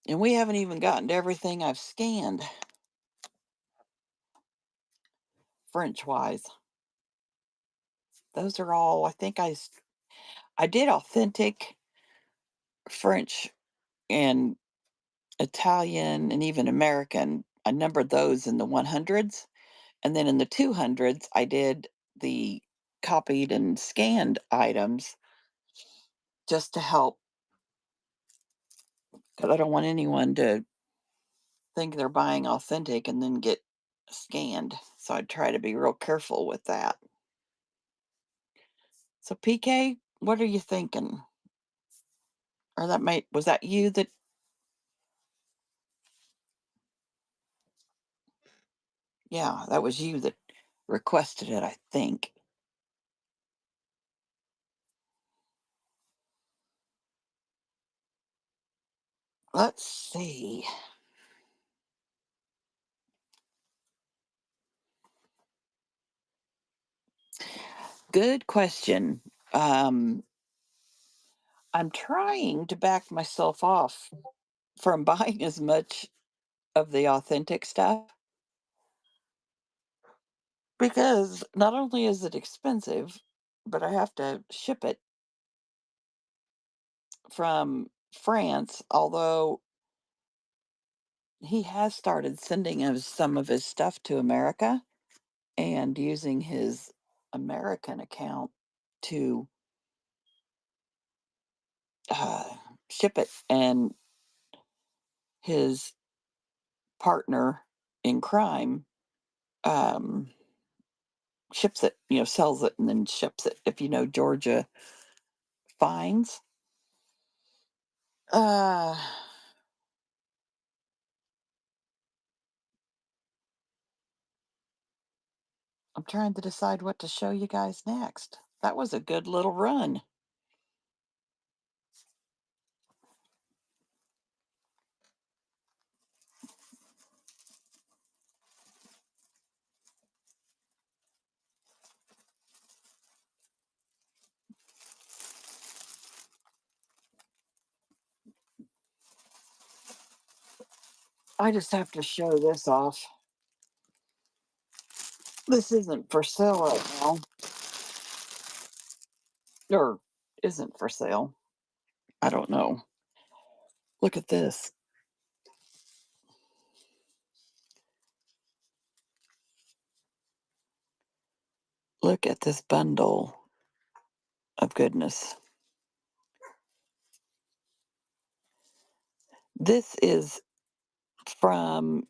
S1: And we haven't even gotten to everything I've scanned French wise. Those are all, I think I did authentic French and Italian and even American. I numbered those in the 100s. And then in the 200s, I did the copied and scanned items just to help because I don't want anyone to think they're buying authentic and then get scanned. So I'd try to be real careful with that. So PK, what are you thinking? Or was that you that yeah, that was you that requested it, I think. Let's see. Good question. Um, I'm trying to back myself off from buying as much of the authentic stuff because not only is it expensive, but I have to ship it from France, although he has started sending us some of his stuff to America and using his American account to uh, ship it. And his partner in crime um, ships it, sells it and then ships it. If you know Georgia fines. Uh, I'm trying to decide what to show you guys next. That was a good little run. I just have to show this off. This isn't for sale right now, or isn't for sale. I don't know. Look at this. Look at this bundle of goodness. This is from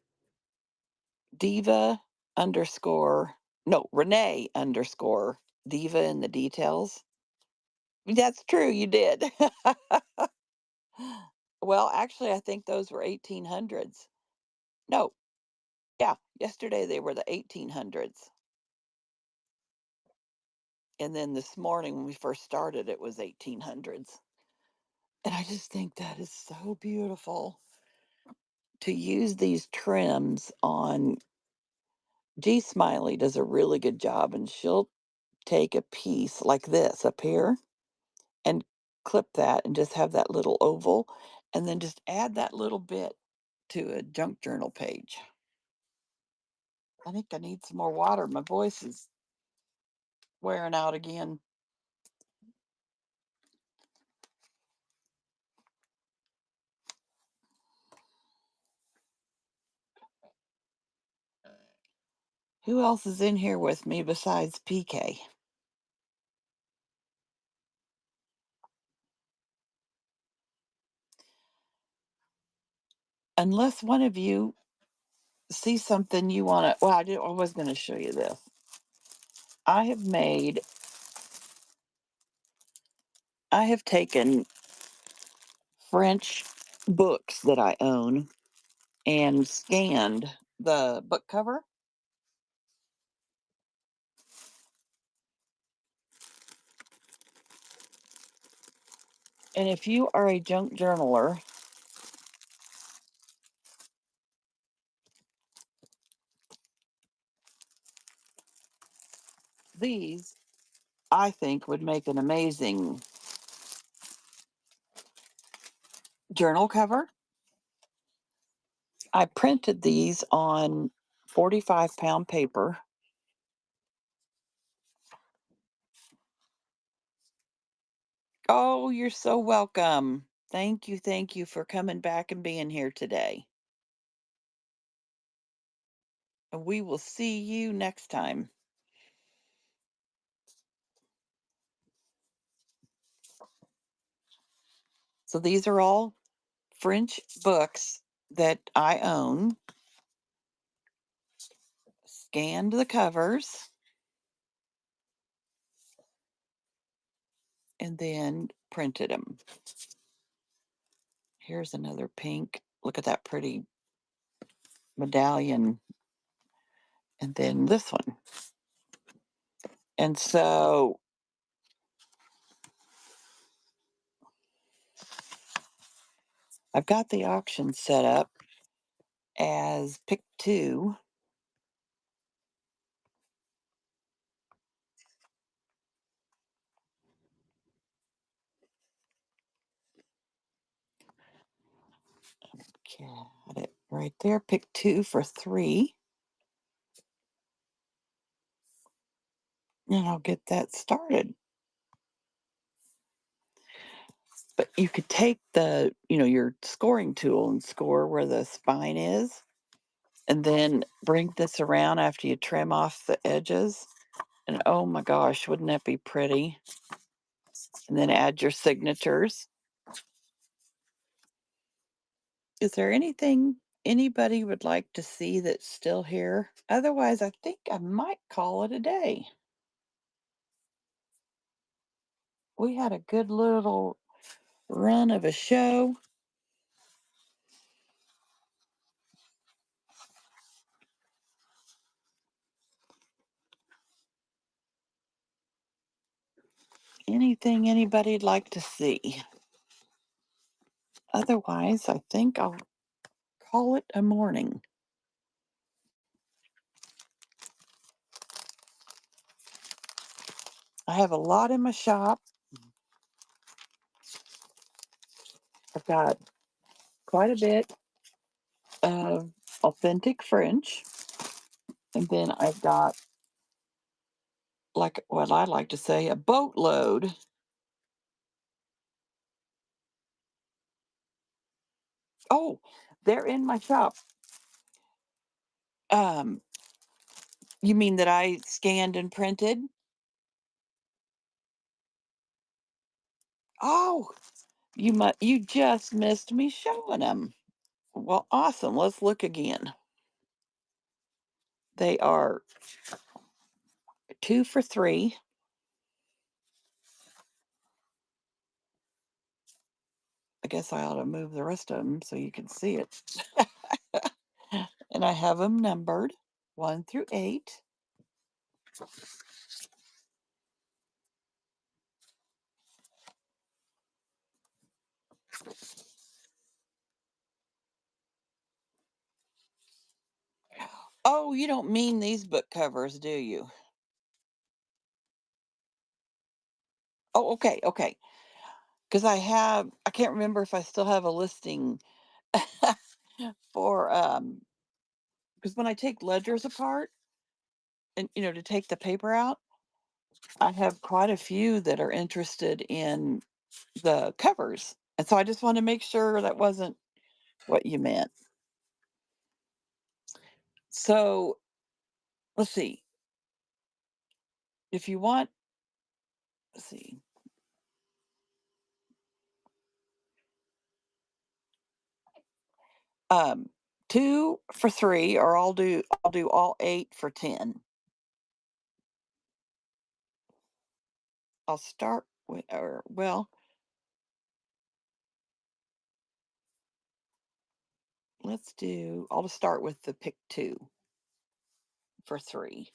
S1: Diva underscore, no, Renee underscore Diva in the details. That's true, you did. Well, actually, I think those were 1800s. No, yeah, yesterday they were the 1800s. And then this morning when we first started, it was 1800s. And I just think that is so beautiful to use these trims on. G Smiley does a really good job, and she'll take a piece like this up here and clip that and just have that little oval and then just add that little bit to a junk journal page. I think I need some more water. My voice is wearing out again. Who else is in here with me besides PK? Unless one of you see something you want to. Well, I was going to show you this. I have made, I have taken French books that I own and scanned the book cover. And if you are a junk journaler, these I think would make an amazing journal cover. I printed these on 45-pound paper. Oh, you're so welcome. Thank you for coming back and being here today. And we will see you next time. So these are all French books that I own. Scanned the covers and then printed them. Here's another pink. Look at that pretty medallion. And then this one. And so I've got the auction set up as pick two. Got it right there. Pick two for three. And I'll get that started. But you could take your scoring tool and score where the spine is, and then bring this around after you trim off the edges. And oh my gosh, wouldn't that be pretty? And then add your signatures. Is there anything anybody would like to see that's still here? Otherwise, I think I might call it a day. We had a good little run of a show. Anything anybody'd like to see? Otherwise, I think I'll call it a morning. I have a lot in my shop. I've got quite a bit of authentic French. And then I've got, like what I like to say, a boatload. Oh, they're in my shop. Um, you mean that I scanned and printed? Oh, you just missed me showing them. Well, awesome. Let's look again. They are 2 for 3. I guess I ought to move the rest of them so you can see it. And I have them numbered 1 through 8. Oh, you don't mean these book covers, do you? Oh, okay, okay. Because I can't remember if I still have a listing for, because when I take ledgers apart and, to take the paper out, I have quite a few that are interested in the covers. And so I just want to make sure that wasn't what you meant. So let's see. If you want, let's see. 2 for 3, or I'll do all 8 for 10. I'll start with, or well, I'll just start with the pick 2 for 3.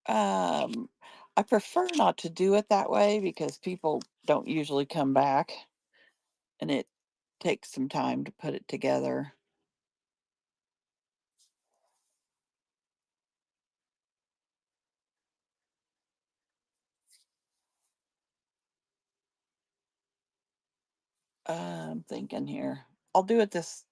S1: Um, I prefer not to do it that way because people don't usually come back and it takes some time to put it together. I'm thinking here. I'll do it this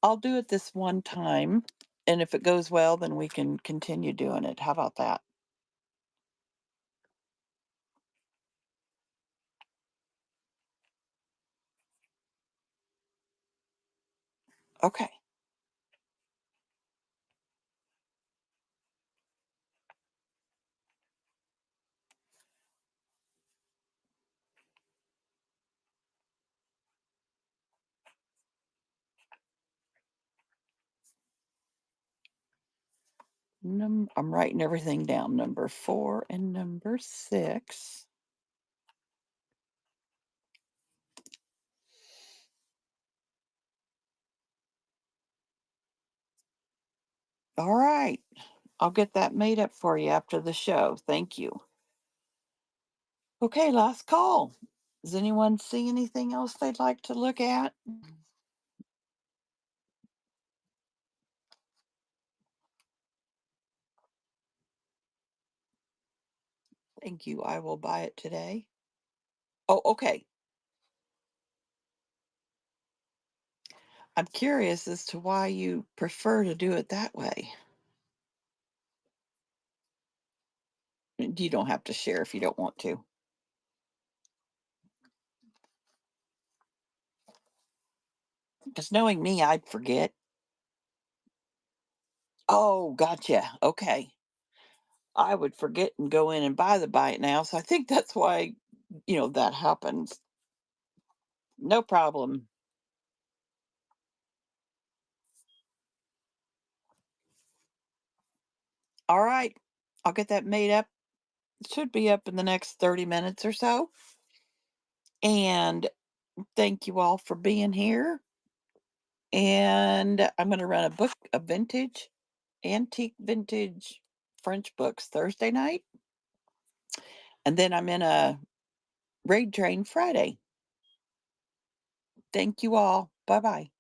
S1: I'll do it this one time, and if it goes well, then we can continue doing it. How about that? Okay. I'm writing everything down. Number 4 and number 6. All right. I'll get that made up for you after the show. Thank you. Okay, last call. Does anyone see anything else they'd like to look at? Thank you. I will buy it today. Oh, okay. I'm curious as to why you prefer to do it that way. You don't have to share if you don't want to. Because knowing me, I'd forget. Oh, gotcha. Okay. I would forget and go in and buy the bite now. So I think that's why, that happens. No problem. All right. I'll get that made up. It should be up in the next 30 minutes or so. And thank you all for being here. And I'm going to run a antique vintage French books Thursday night. And then I'm in a raid train Friday. Thank you all. Bye bye.